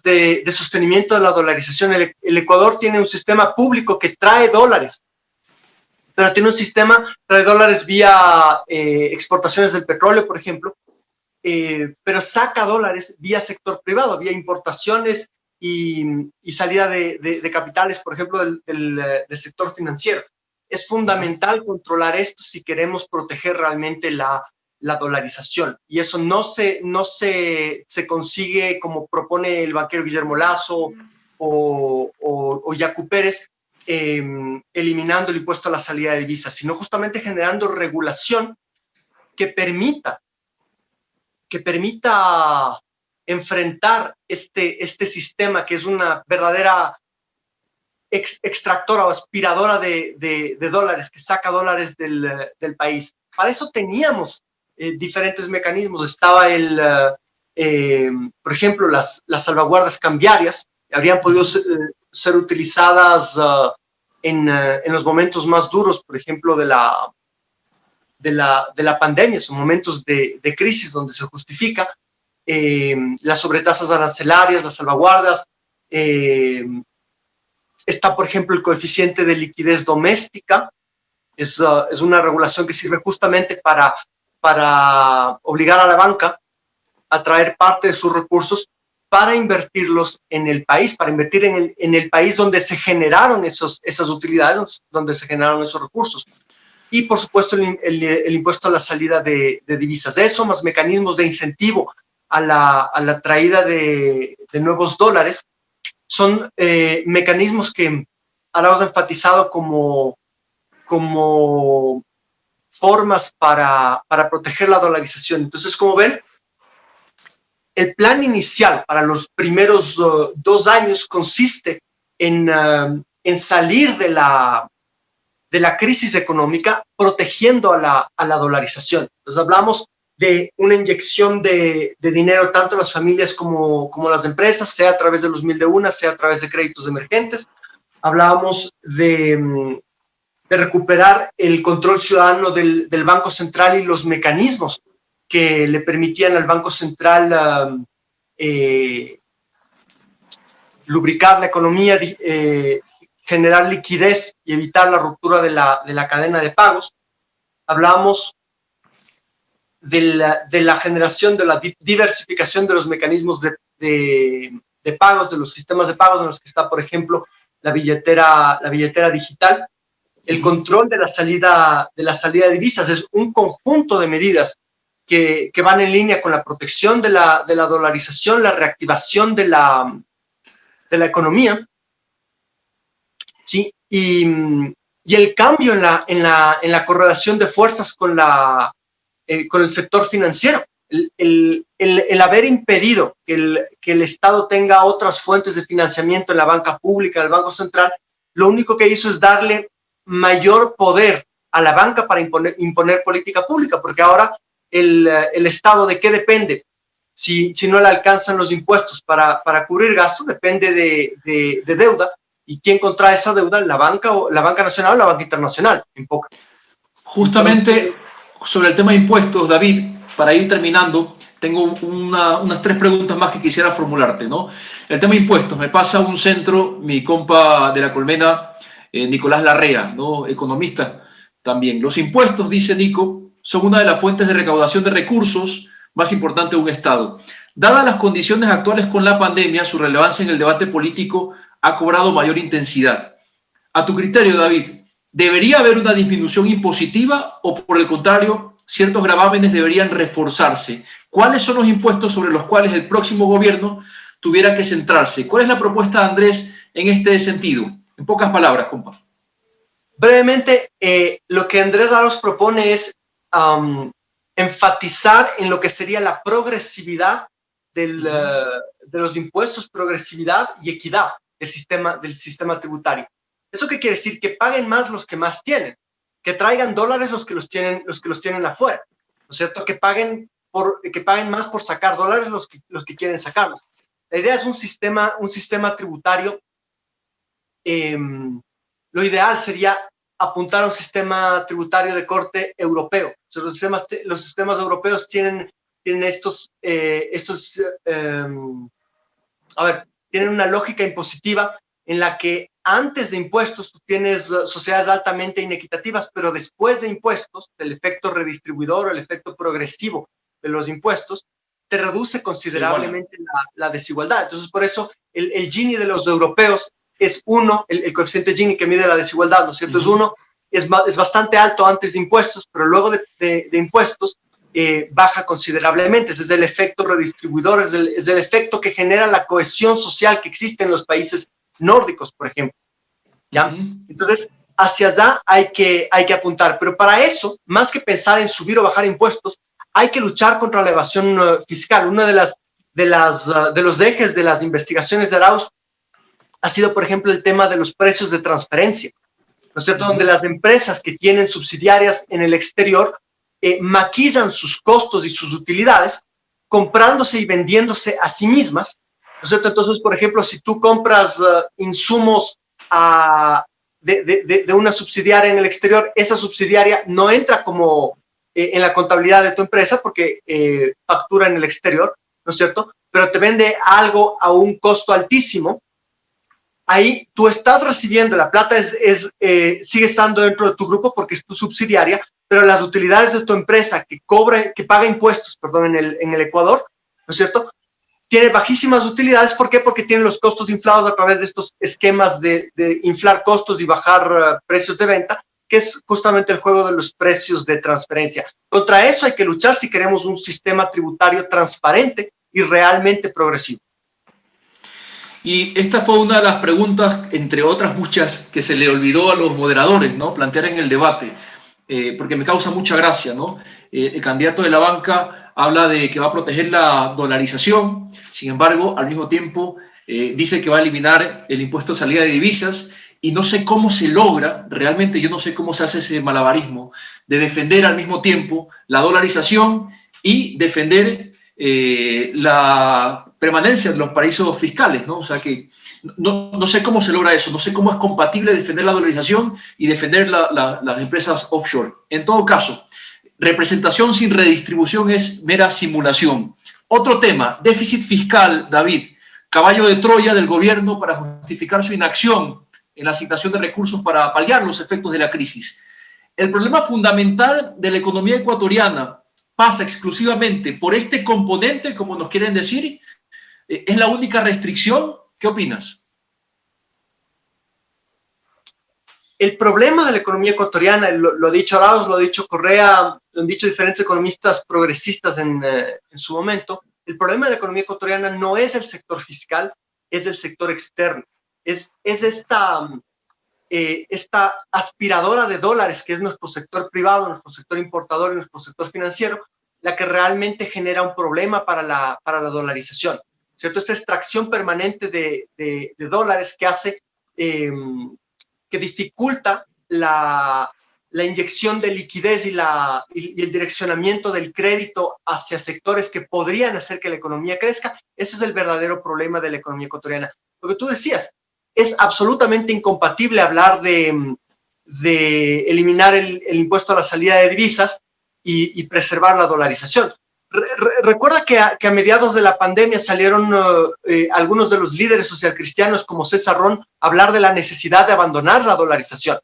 de sostenimiento de la dolarización. El Ecuador tiene un sistema público que trae dólares, pero tiene un sistema, trae dólares vía exportaciones del petróleo, por ejemplo, pero saca dólares vía sector privado, vía importaciones y salida de capitales, por ejemplo, del sector financiero. Es fundamental controlar esto si queremos proteger realmente la dolarización. Y eso no se consigue como propone el banquero Guillermo Lasso o Yacu Pérez, eliminando el impuesto a la salida de divisas, sino justamente generando regulación que permita enfrentar este sistema que es una verdadera extractora o aspiradora de dólares, que saca dólares del país. Para eso teníamos diferentes mecanismos. Estaba por ejemplo, las salvaguardas cambiarias, que habrían podido ser utilizadas en los momentos más duros, por ejemplo, de la pandemia, son momentos de crisis donde se justifica las sobretasas arancelarias, las salvaguardas. Está, por ejemplo, el coeficiente de liquidez doméstica. Es una regulación que sirve justamente para obligar a la banca a traer parte de sus recursos para invertirlos en el país, para invertir en el país donde se generaron esas utilidades, donde se generaron esos recursos. Y, por supuesto, el impuesto a la salida de divisas. De eso, más mecanismos de incentivo a la traída de nuevos dólares, son mecanismos que ahora hemos enfatizado como formas para proteger la dolarización. Entonces, como ven, el plan inicial para los primeros 2 años consiste en salir de la crisis económica protegiendo a la dolarización. Entonces, hablamos de una inyección de dinero tanto a las familias como las empresas, sea a través de los 1000 de una, sea a través de créditos emergentes. Hablábamos de recuperar el control ciudadano del Banco Central y los mecanismos que le permitían al Banco Central lubricar la economía, generar liquidez y evitar la ruptura de la cadena de pagos. Hablábamos de la generación, de la diversificación de los mecanismos de pagos, de los sistemas de pagos en los que está, por ejemplo, la billetera digital. El control de la salida de divisas es un conjunto de medidas que van en línea con la protección de la dolarización, la reactivación de la economía, ¿sí? Y el cambio en la correlación de fuerzas con el sector financiero. El haber impedido que el Estado tenga otras fuentes de financiamiento en la banca pública, en el Banco Central, lo único que hizo es darle mayor poder a la banca para imponer política pública, porque ahora el Estado, ¿de qué depende? Si no le alcanzan los impuestos para cubrir gastos, depende de deuda. ¿Y quién contrae esa deuda? La banca nacional o la banca internacional, en poco. Justamente, entonces, sobre el tema de impuestos, David, para ir terminando, tengo unas 3 preguntas más que quisiera formularte, ¿no? El tema de impuestos, me pasa un centro, mi compa de la Colmena, Nicolás Larrea, ¿no? Economista también. Los impuestos, dice Nico, son una de las fuentes de recaudación de recursos más importantes de un Estado. Dadas las condiciones actuales con la pandemia, su relevancia en el debate político ha cobrado mayor intensidad. A tu criterio, David, ¿debería haber una disminución impositiva o, por el contrario, ciertos gravámenes deberían reforzarse? ¿Cuáles son los impuestos sobre los cuales el próximo gobierno tuviera que centrarse? ¿Cuál es la propuesta de Andrés en este sentido? En pocas palabras, compa. Brevemente, lo que Andrés Arauz propone es enfatizar en lo que sería la progresividad de los impuestos, progresividad y equidad del sistema tributario. ¿Eso qué quiere decir? Que paguen más los que más tienen, que traigan dólares los que los tienen afuera, ¿no es cierto? Que paguen más por sacar dólares los que quieren sacarlos. La idea es un sistema tributario. Lo ideal sería apuntar a un sistema tributario de corte europeo. O sea, los sistemas europeos tienen tienen una lógica impositiva en la que antes de impuestos tú tienes sociedades altamente inequitativas, pero después de impuestos, del efecto redistribuidor o el efecto progresivo de los impuestos, te reduce considerablemente la desigualdad. Entonces, por eso el Gini de los europeos es 1, el coeficiente Gini que mide la desigualdad, ¿no es cierto? Es 1, es bastante alto antes de impuestos, pero luego de impuestos baja considerablemente. Ese es el efecto redistribuidor, es el efecto que genera la cohesión social que existe en los países nórdicos, por ejemplo. ¿Ya? Entonces, hacia allá hay que apuntar, pero para eso, más que pensar en subir o bajar impuestos, hay que luchar contra la evasión fiscal. Uno de los ejes de las investigaciones de Arauz ha sido, por ejemplo, el tema de los precios de transferencia, ¿no es cierto? Donde las empresas que tienen subsidiarias en el exterior maquillan sus costos y sus utilidades comprándose y vendiéndose a sí mismas, ¿no es cierto? Entonces, por ejemplo, si tú compras insumos de una subsidiaria en el exterior, esa subsidiaria no entra como en la contabilidad de tu empresa porque factura en el exterior, ¿no es cierto? Pero te vende algo a un costo altísimo. Ahí tú estás recibiendo, la plata sigue estando dentro de tu grupo porque es tu subsidiaria, pero las utilidades de tu empresa que paga impuestos, en el Ecuador, ¿no es cierto? Tiene bajísimas utilidades. ¿Por qué? Porque tiene los costos inflados a través de estos esquemas de inflar costos y bajar precios de venta, que es justamente el juego de los precios de transferencia. Contra eso hay que luchar si queremos un sistema tributario transparente y realmente progresivo. Y esta fue una de las preguntas, entre otras muchas, que se le olvidó a los moderadores, ¿no? Plantear en el debate, porque me causa mucha gracia, ¿no? El candidato de la banca habla de que va a proteger la dolarización, sin embargo, al mismo tiempo dice que va a eliminar el impuesto de salida de divisas, y no sé cómo se logra, realmente yo no sé cómo se hace ese malabarismo de defender al mismo tiempo la dolarización y defender la permanencia de los paraísos fiscales, ¿no? O sea que no sé cómo se logra eso, no sé cómo es compatible defender la dolarización y defender las empresas offshore. En todo caso, representación sin redistribución es mera simulación. Otro tema, déficit fiscal, David, caballo de Troya del gobierno para justificar su inacción en la asignación de recursos para paliar los efectos de la crisis. El problema fundamental de la economía ecuatoriana pasa exclusivamente por este componente, como nos quieren decir. ¿Es la única restricción? ¿Qué opinas? El problema de la economía ecuatoriana, lo ha dicho Arauz, lo ha dicho Correa, lo han dicho diferentes economistas progresistas en su momento. El problema de la economía ecuatoriana no es el sector fiscal, es el sector externo. Es esta aspiradora de dólares que es nuestro sector privado, nuestro sector importador y nuestro sector financiero, la que realmente genera un problema para la dolarización, ¿cierto? Esta extracción permanente de dólares que hace, que dificulta la inyección de liquidez y el direccionamiento del crédito hacia sectores que podrían hacer que la economía crezca. Ese es el verdadero problema de la economía ecuatoriana. Lo que tú decías, es absolutamente incompatible hablar de eliminar el impuesto a la salida de divisas y preservar la dolarización. Recuerda que a mediados de la pandemia salieron algunos de los líderes socialcristianos como César Ron a hablar de la necesidad de abandonar la dolarización,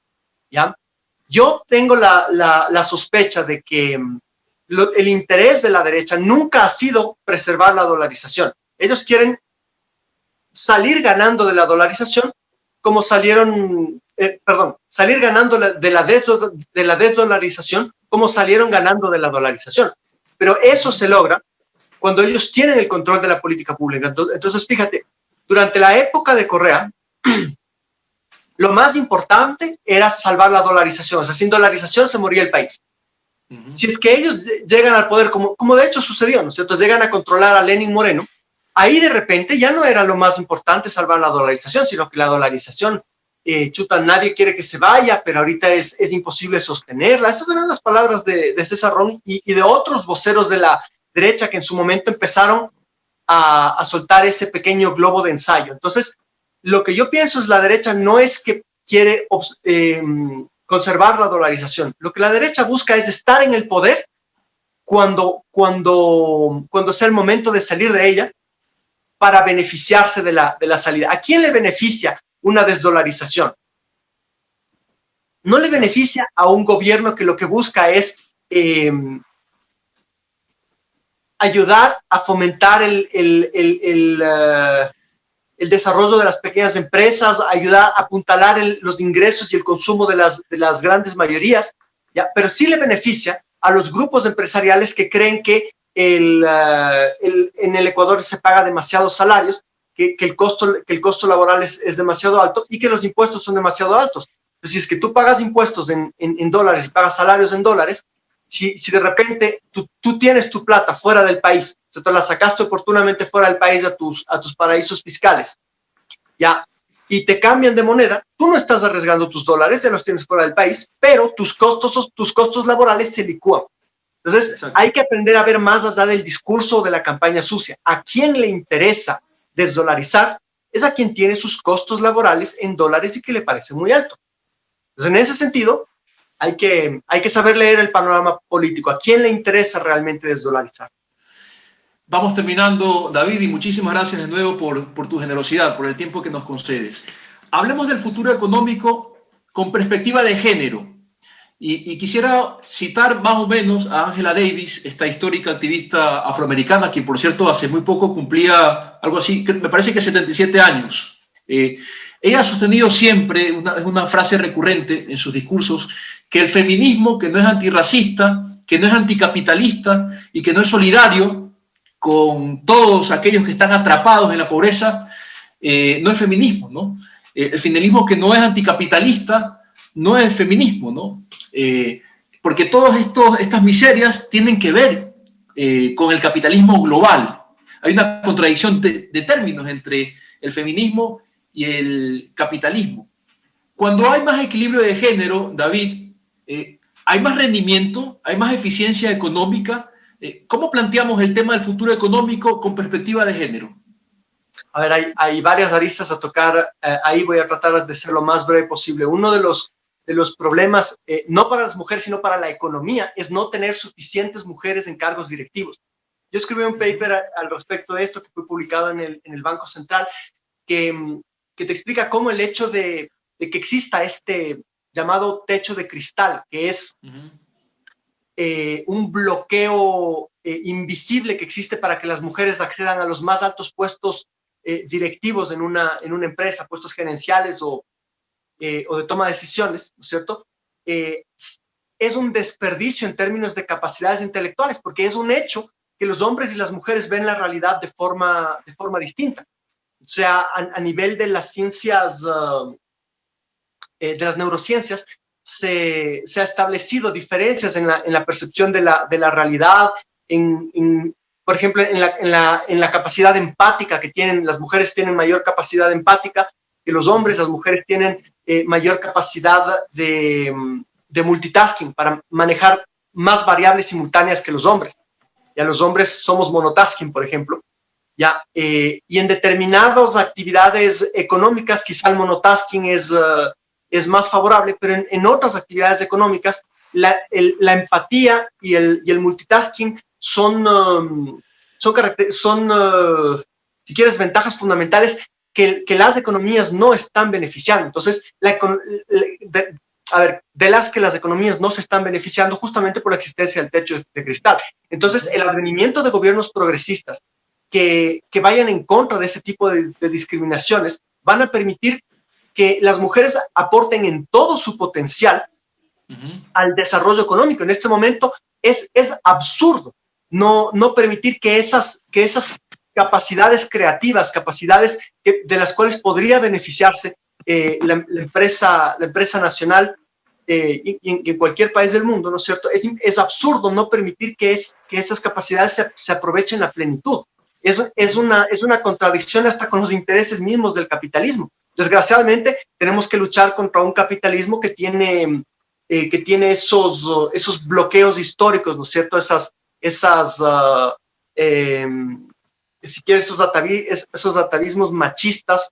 ¿ya? Yo tengo la sospecha de que el interés de la derecha nunca ha sido preservar la dolarización. Ellos quieren salir ganando de la dolarización como salir ganando de la desdolarización como salieron ganando de la dolarización. Pero eso se logra cuando ellos tienen el control de la política pública. Entonces, fíjate, durante la época de Correa, lo más importante era salvar la dolarización. O sea, sin dolarización se moría el país. Si es que ellos llegan al poder, como de hecho sucedió, ¿no es cierto? Llegan a controlar a Lenin Moreno, ahí de repente ya no era lo más importante salvar la dolarización, sino que la dolarización, nadie quiere que se vaya, pero ahorita es imposible sostenerla. Esas eran las palabras de César Ron y de otros voceros de la derecha que en su momento empezaron a soltar ese pequeño globo de ensayo. Entonces, lo que yo pienso es la derecha no es que quiere conservar la dolarización. Lo que la derecha busca es estar en el poder cuando sea el momento de salir de ella para beneficiarse de la salida. ¿A quién le beneficia una desdolarización? No le beneficia a un gobierno que lo que busca es ayudar a fomentar el desarrollo de las pequeñas empresas, ayudar a apuntalar los ingresos y el consumo de las grandes mayorías, ¿ya? Pero sí le beneficia a los grupos empresariales que creen que en el Ecuador se paga demasiados salarios, que el costo laboral es demasiado alto y que los impuestos son demasiado altos. Entonces, si es que tú pagas impuestos en dólares y pagas salarios en dólares, si de repente tú tienes tu plata fuera del país, o sea, tú la sacaste oportunamente fuera del país a tus paraísos fiscales, ¿ya? Y te cambian de moneda, tú no estás arriesgando tus dólares, ya los tienes fuera del país, pero tus costos laborales se licúan. Entonces, exacto, hay que aprender a ver más allá del discurso de la campaña sucia. ¿A quién le interesa desdolarizar? Es a quien tiene sus costos laborales en dólares y que le parece muy alto. Entonces, en ese sentido, hay que saber leer el panorama político. ¿A quién le interesa realmente desdolarizar? Vamos terminando, David, y muchísimas gracias de nuevo por tu generosidad, por el tiempo que nos concedes. Hablemos del futuro económico con perspectiva de género. Y quisiera citar más o menos a Angela Davis, esta histórica activista afroamericana, que por cierto hace muy poco cumplía algo así, me parece que 77 años. Ella ha sostenido siempre, es una frase recurrente en sus discursos, que el feminismo que no es antirracista, que no es anticapitalista y que no es solidario con todos aquellos que están atrapados en la pobreza, no es feminismo, ¿no? El feminismo que no es anticapitalista no es feminismo, ¿no? Porque todas estas miserias tienen que ver con el capitalismo global. Hay una contradicción de términos entre el feminismo y el capitalismo. Cuando hay más equilibrio de género, David, hay más rendimiento, hay más eficiencia económica. ¿Cómo planteamos el tema del futuro económico con perspectiva de género? A ver, hay varias aristas a tocar. Ahí voy a tratar de ser lo más breve posible. Uno de los problemas, no para las mujeres, sino para la economía, es no tener suficientes mujeres en cargos directivos. Yo escribí un paper al respecto de esto que fue publicado en el Banco Central, que te explica cómo el hecho de que exista este llamado techo de cristal, que es un bloqueo invisible que existe para que las mujeres accedan a los más altos puestos directivos en una empresa, puestos gerenciales o de toma de decisiones, ¿no es cierto? Es un desperdicio en términos de capacidades intelectuales, porque es un hecho que los hombres y las mujeres ven la realidad de forma distinta. O sea, a nivel de las ciencias, de las neurociencias, se ha establecido diferencias en la percepción de la realidad, por ejemplo, en la capacidad empática que tienen. Las mujeres tienen mayor capacidad empática que los hombres, las mujeres tienen mayor capacidad de multitasking para manejar más variables simultáneas que los hombres. Ya los hombres somos monotasking, por ejemplo. Ya, y en determinadas actividades económicas quizá el monotasking es más favorable, pero en otras actividades económicas la empatía y el multitasking son si quieres, ventajas fundamentales que las economías no están beneficiando. Entonces, de las que las economías no se están beneficiando justamente por la existencia del techo de cristal. Entonces, el advenimiento de gobiernos progresistas que vayan en contra de ese tipo de discriminaciones van a permitir que las mujeres aporten en todo su potencial al desarrollo económico. En este momento es absurdo no permitir que esas capacidades creativas, capacidades de las cuales podría beneficiarse la empresa nacional y en cualquier país del mundo, ¿no es cierto? Es absurdo no permitir que esas capacidades se aprovechen a plenitud. Es una contradicción hasta con los intereses mismos del capitalismo. Desgraciadamente, tenemos que luchar contra un capitalismo que tiene esos bloqueos históricos, ¿no es cierto? Si quieres, esos atavismos machistas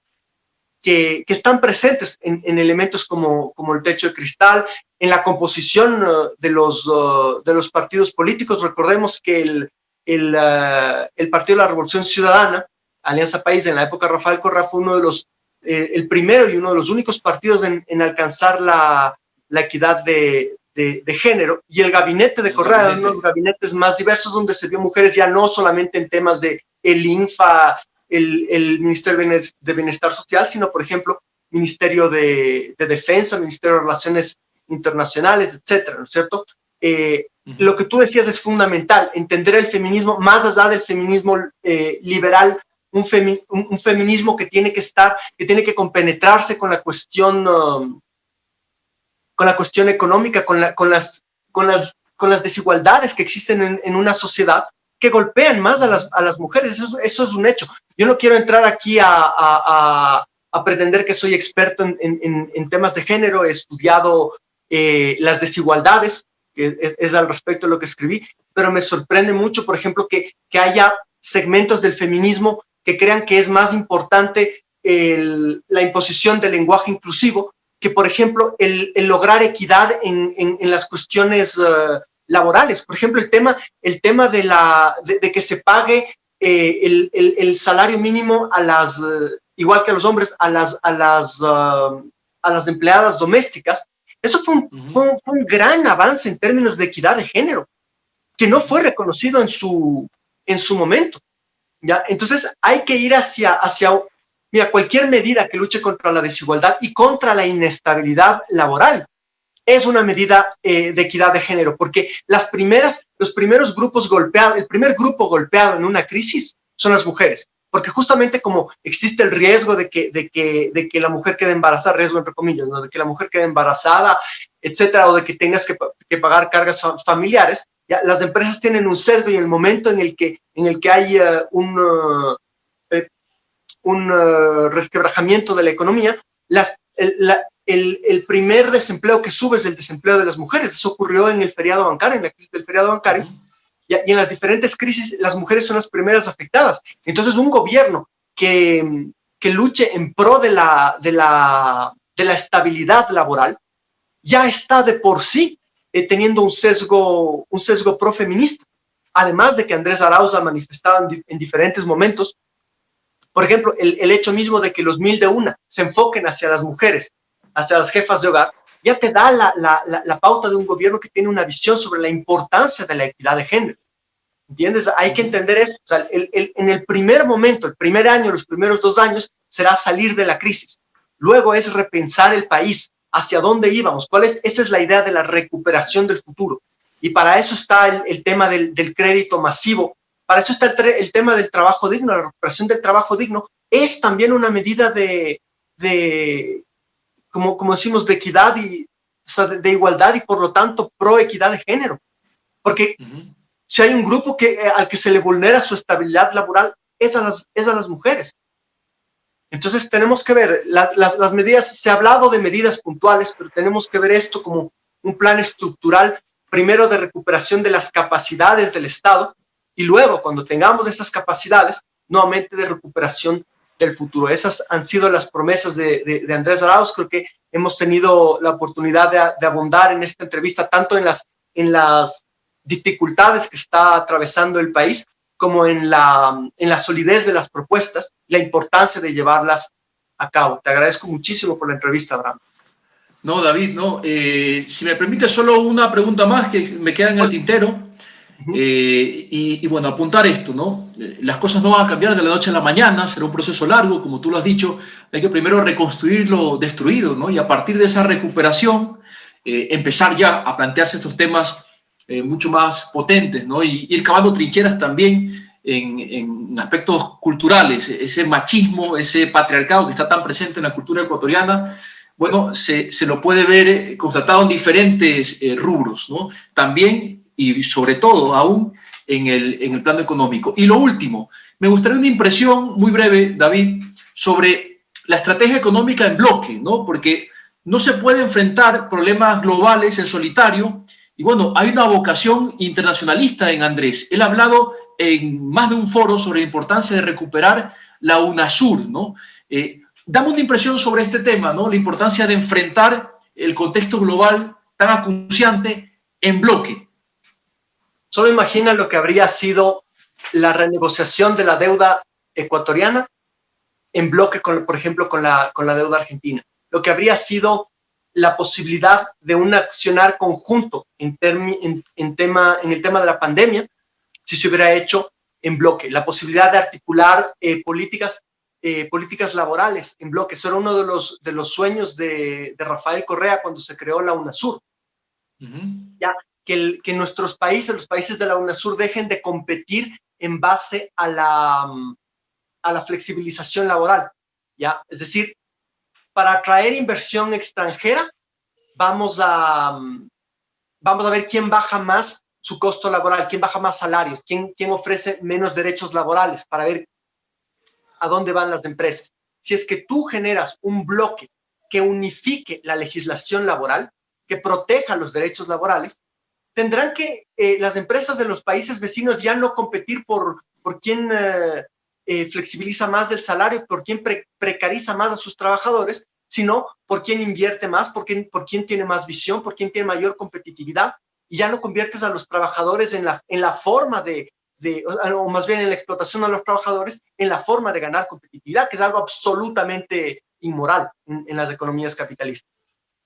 que están presentes en elementos como el techo de cristal, en la composición de los partidos políticos. Recordemos que el Partido de la Revolución Ciudadana, Alianza País, en la época de Rafael Correa, fue uno de el primero y uno de los únicos partidos en alcanzar la equidad de género, y el gabinete de Correa era uno de los gabinetes más diversos, donde se vio mujeres ya no solamente en temas de el INFA, el Ministerio de Bienestar Social, sino, por ejemplo, Ministerio de Defensa, Ministerio de Relaciones Internacionales, etcétera, ¿no es cierto? Lo que tú decías es fundamental, entender el feminismo más allá del feminismo liberal, un feminismo que tiene que compenetrarse con la cuestión económica, con las desigualdades que existen en una sociedad, que golpean más a las mujeres. Eso es un hecho. Yo no quiero entrar aquí a pretender que soy experto en temas de género. He estudiado las desigualdades, que es al respecto de lo que escribí, pero me sorprende mucho, por ejemplo, que haya segmentos del feminismo que crean que es más importante la imposición del lenguaje inclusivo que, por ejemplo, el lograr equidad en las cuestiones laborales. Por ejemplo, el tema de que se pague el salario mínimo igual que a los hombres, a las empleadas domésticas. Eso fue un gran avance en términos de equidad de género, que no fue reconocido en su momento, ¿ya? Entonces hay que ir hacia cualquier medida que luche contra la desigualdad y contra la inestabilidad laboral es una medida de equidad de género, porque los primeros grupos golpeados, el primer grupo golpeado en una crisis son las mujeres, porque justamente como existe el riesgo de que la mujer quede embarazada, riesgo entre comillas, ¿no? De que la mujer quede embarazada, etcétera, o de que tengas que pagar cargas familiares, ya, las empresas tienen un sesgo, y en el momento en el que hay un resquebrajamiento de la economía, el primer desempleo que sube es el desempleo de las mujeres. Eso ocurrió en el feriado bancario, en la crisis del feriado bancario, y en las diferentes crisis las mujeres son las primeras afectadas. Entonces, un gobierno que luche en pro de la estabilidad laboral ya está de por sí teniendo un sesgo profeminista. Además de que Andrés Arauz ha manifestado en diferentes momentos, por ejemplo, el hecho mismo de que los 1000 de una se enfoquen hacia las mujeres, hacia las jefas de hogar, ya te da la pauta de un gobierno que tiene una visión sobre la importancia de la equidad de género. ¿Entiendes? Hay que entender eso. O sea, en el primer momento, el primer año, los primeros 2 años, será salir de la crisis. Luego es repensar el país, hacia dónde íbamos, esa es la idea de la recuperación del futuro. Y para eso está el tema del crédito masivo, para eso está el tema del trabajo digno. La recuperación del trabajo digno es también una medida como decimos, de equidad de igualdad, y por lo tanto pro equidad de género. Porque si hay un grupo al que se le vulnera su estabilidad laboral, es a las mujeres. Entonces tenemos que ver las medidas. Se ha hablado de medidas puntuales, pero tenemos que ver esto como un plan estructural, primero de recuperación de las capacidades del Estado, y luego, cuando tengamos esas capacidades, nuevamente de recuperación del futuro. Esas han sido las promesas de Andrés Arauz. Creo que hemos tenido la oportunidad de abundar en esta entrevista tanto en las dificultades que está atravesando el país, como en la solidez de las propuestas, la importancia de llevarlas a cabo. Te agradezco muchísimo por la entrevista, Abraham. No, David, no. Si me permite, solo una pregunta más que me queda en el tintero. Y bueno, apuntar esto, ¿no? Las cosas no van a cambiar de la noche a la mañana, será un proceso largo, como tú lo has dicho. Hay que primero reconstruir lo destruido, ¿no? Y a partir de esa recuperación, empezar ya a plantearse estos temas mucho más potentes, ¿no? Y ir cavando trincheras también en aspectos culturales, ese machismo, ese patriarcado que está tan presente en la cultura ecuatoriana, bueno, se lo puede ver constatado en diferentes rubros, ¿no? También y sobre todo aún en el plano económico. Y lo último, me gustaría una impresión muy breve, David, sobre la estrategia económica en bloque, ¿no? Porque no se puede enfrentar problemas globales en solitario. Y bueno, hay una vocación internacionalista en Andrés. Él ha hablado en más de un foro sobre la importancia de recuperar la UNASUR, ¿no? Dame una impresión sobre este tema, ¿no? La importancia de enfrentar el contexto global tan acuciante en bloque. Solo imagina lo que habría sido la renegociación de la deuda ecuatoriana en bloque, por ejemplo, con la deuda argentina. Lo que habría sido la posibilidad de un accionar conjunto en el tema de la pandemia, si se hubiera hecho en bloque. La posibilidad de articular políticas laborales en bloque. Eso era uno de los sueños de Rafael Correa cuando se creó la UNASUR. Ya, que nuestros países, los países de la UNASUR, dejen de competir en base a la flexibilización laboral. ¿Ya? Es decir, para atraer inversión extranjera, vamos a ver quién baja más su costo laboral, quién baja más salarios, quién ofrece menos derechos laborales, para ver a dónde van las empresas. Si es que tú generas un bloque que unifique la legislación laboral, que proteja los derechos laborales, tendrán que las empresas de los países vecinos ya no competir por quién flexibiliza más el salario, por quién precariza más a sus trabajadores, sino por quién invierte más, por quién tiene más visión, por quién tiene mayor competitividad, y ya no conviertes a los trabajadores en la forma o más bien en la explotación a los trabajadores, en la forma de ganar competitividad, que es algo absolutamente inmoral en las economías capitalistas.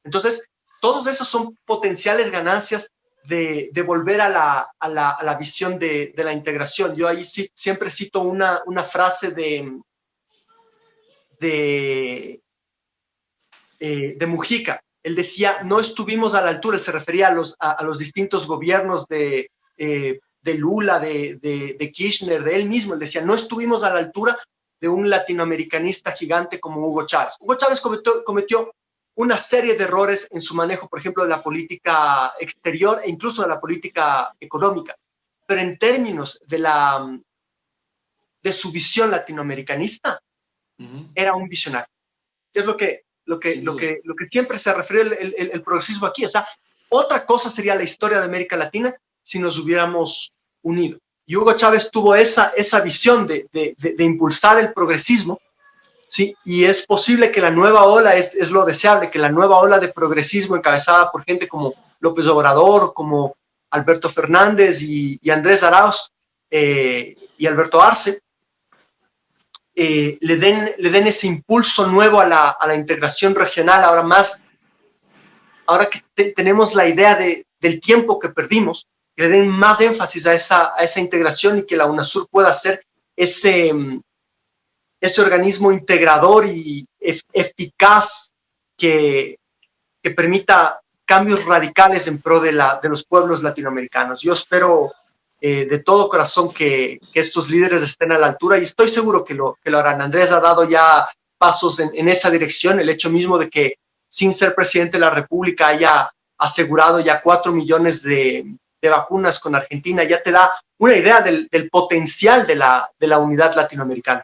Entonces, todos esos son potenciales ganancias de volver a la visión de la integración. Yo ahí siempre cito una frase de Mujica. Él decía, no estuvimos a la altura. Él se refería a los distintos gobiernos de Lula, de Kirchner, de él mismo. Él decía, no estuvimos a la altura de un latinoamericanista gigante como Hugo Chávez. Hugo Chávez cometió una serie de errores en su manejo, por ejemplo, de la política exterior e incluso de la política económica. Pero en términos de su visión latinoamericanista, era un visionario. Es lo que siempre se refiere el progresismo aquí. O sea, otra cosa sería la historia de América Latina si nos hubiéramos unido. Y Hugo Chávez tuvo esa visión de impulsar el progresismo. Sí, y es posible que la nueva ola, es lo deseable, que la nueva ola de progresismo encabezada por gente como López Obrador, como Alberto Fernández y Andrés Arauz y Alberto Arce, le den ese impulso nuevo a la integración regional, ahora que tenemos la idea del tiempo que perdimos, que le den más énfasis a esa integración y que la UNASUR pueda ser ese organismo integrador y eficaz que permita cambios radicales en pro de los pueblos latinoamericanos. Yo espero de todo corazón que estos líderes estén a la altura y estoy seguro que lo harán. Andrés ha dado ya pasos en esa dirección. El hecho mismo de que sin ser presidente de la República haya asegurado ya 4 millones de vacunas con Argentina ya te da una idea del potencial de la unidad latinoamericana.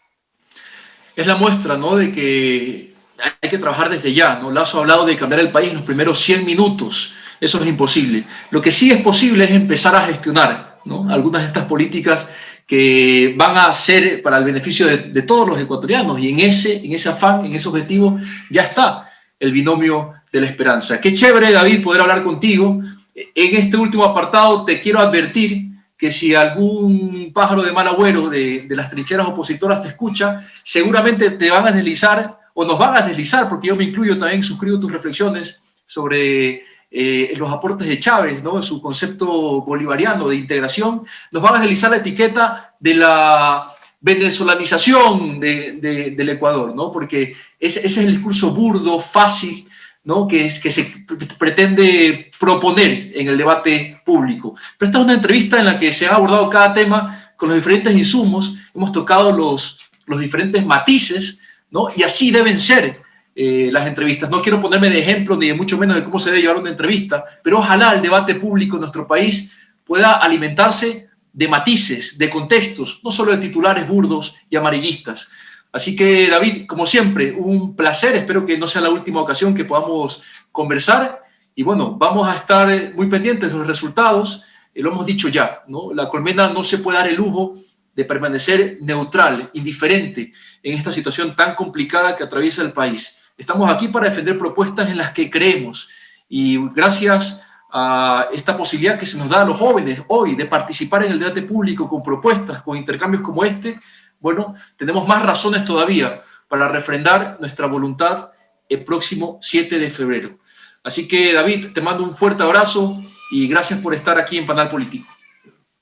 Es la muestra, ¿no?, de que hay que trabajar desde ya, ¿no? Lazo ha hablado de cambiar el país en los primeros 100 minutos. Eso es imposible. Lo que sí es posible es empezar a gestionar, ¿no?, algunas de estas políticas que van a ser para el beneficio de todos los ecuatorianos. Y en ese afán, en ese objetivo, ya está el binomio de la esperanza. Qué chévere, David, poder hablar contigo. En este último apartado te quiero advertir que si algún pájaro de mal agüero de las trincheras opositoras te escucha, seguramente te van a deslizar, o nos van a deslizar, porque yo me incluyo también, suscribo tus reflexiones sobre los aportes de Chávez, ¿no?, su concepto bolivariano de integración. Nos van a deslizar la etiqueta de la venezolanización del Ecuador, ¿no?, porque ese es el discurso burdo, fácil, ¿no?, que se pretende proponer en el debate público. Pero esta es una entrevista en la que se ha abordado cada tema con los diferentes insumos, hemos tocado los diferentes matices, ¿no? Y así deben ser las entrevistas. No quiero ponerme de ejemplo ni de mucho menos de cómo se debe llevar una entrevista, pero ojalá el debate público en nuestro país pueda alimentarse de matices, de contextos, no solo de titulares burdos y amarillistas. Así que, David, como siempre, un placer. Espero que no sea la última ocasión que podamos conversar. Y bueno, vamos a estar muy pendientes de los resultados. Lo hemos dicho ya, ¿no? La Colmena no se puede dar el lujo de permanecer neutral, indiferente en esta situación tan complicada que atraviesa el país. Estamos aquí para defender propuestas en las que creemos. Y gracias a esta posibilidad que se nos da a los jóvenes hoy de participar en el debate público con propuestas, con intercambios como este, bueno, tenemos más razones todavía para refrendar nuestra voluntad el próximo 7 de febrero. Así que, David, te mando un fuerte abrazo y gracias por estar aquí en Panal Político.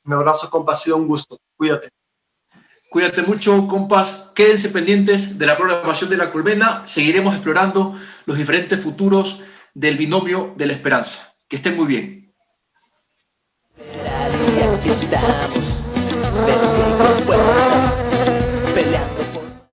Un abrazo, compa, ha sido un gusto. Cuídate. Cuídate mucho, compas. Quédense pendientes de la programación de La Colmena. Seguiremos explorando los diferentes futuros del binomio de la esperanza. Que estén muy bien. Y aquí estamos, verde con fuerza.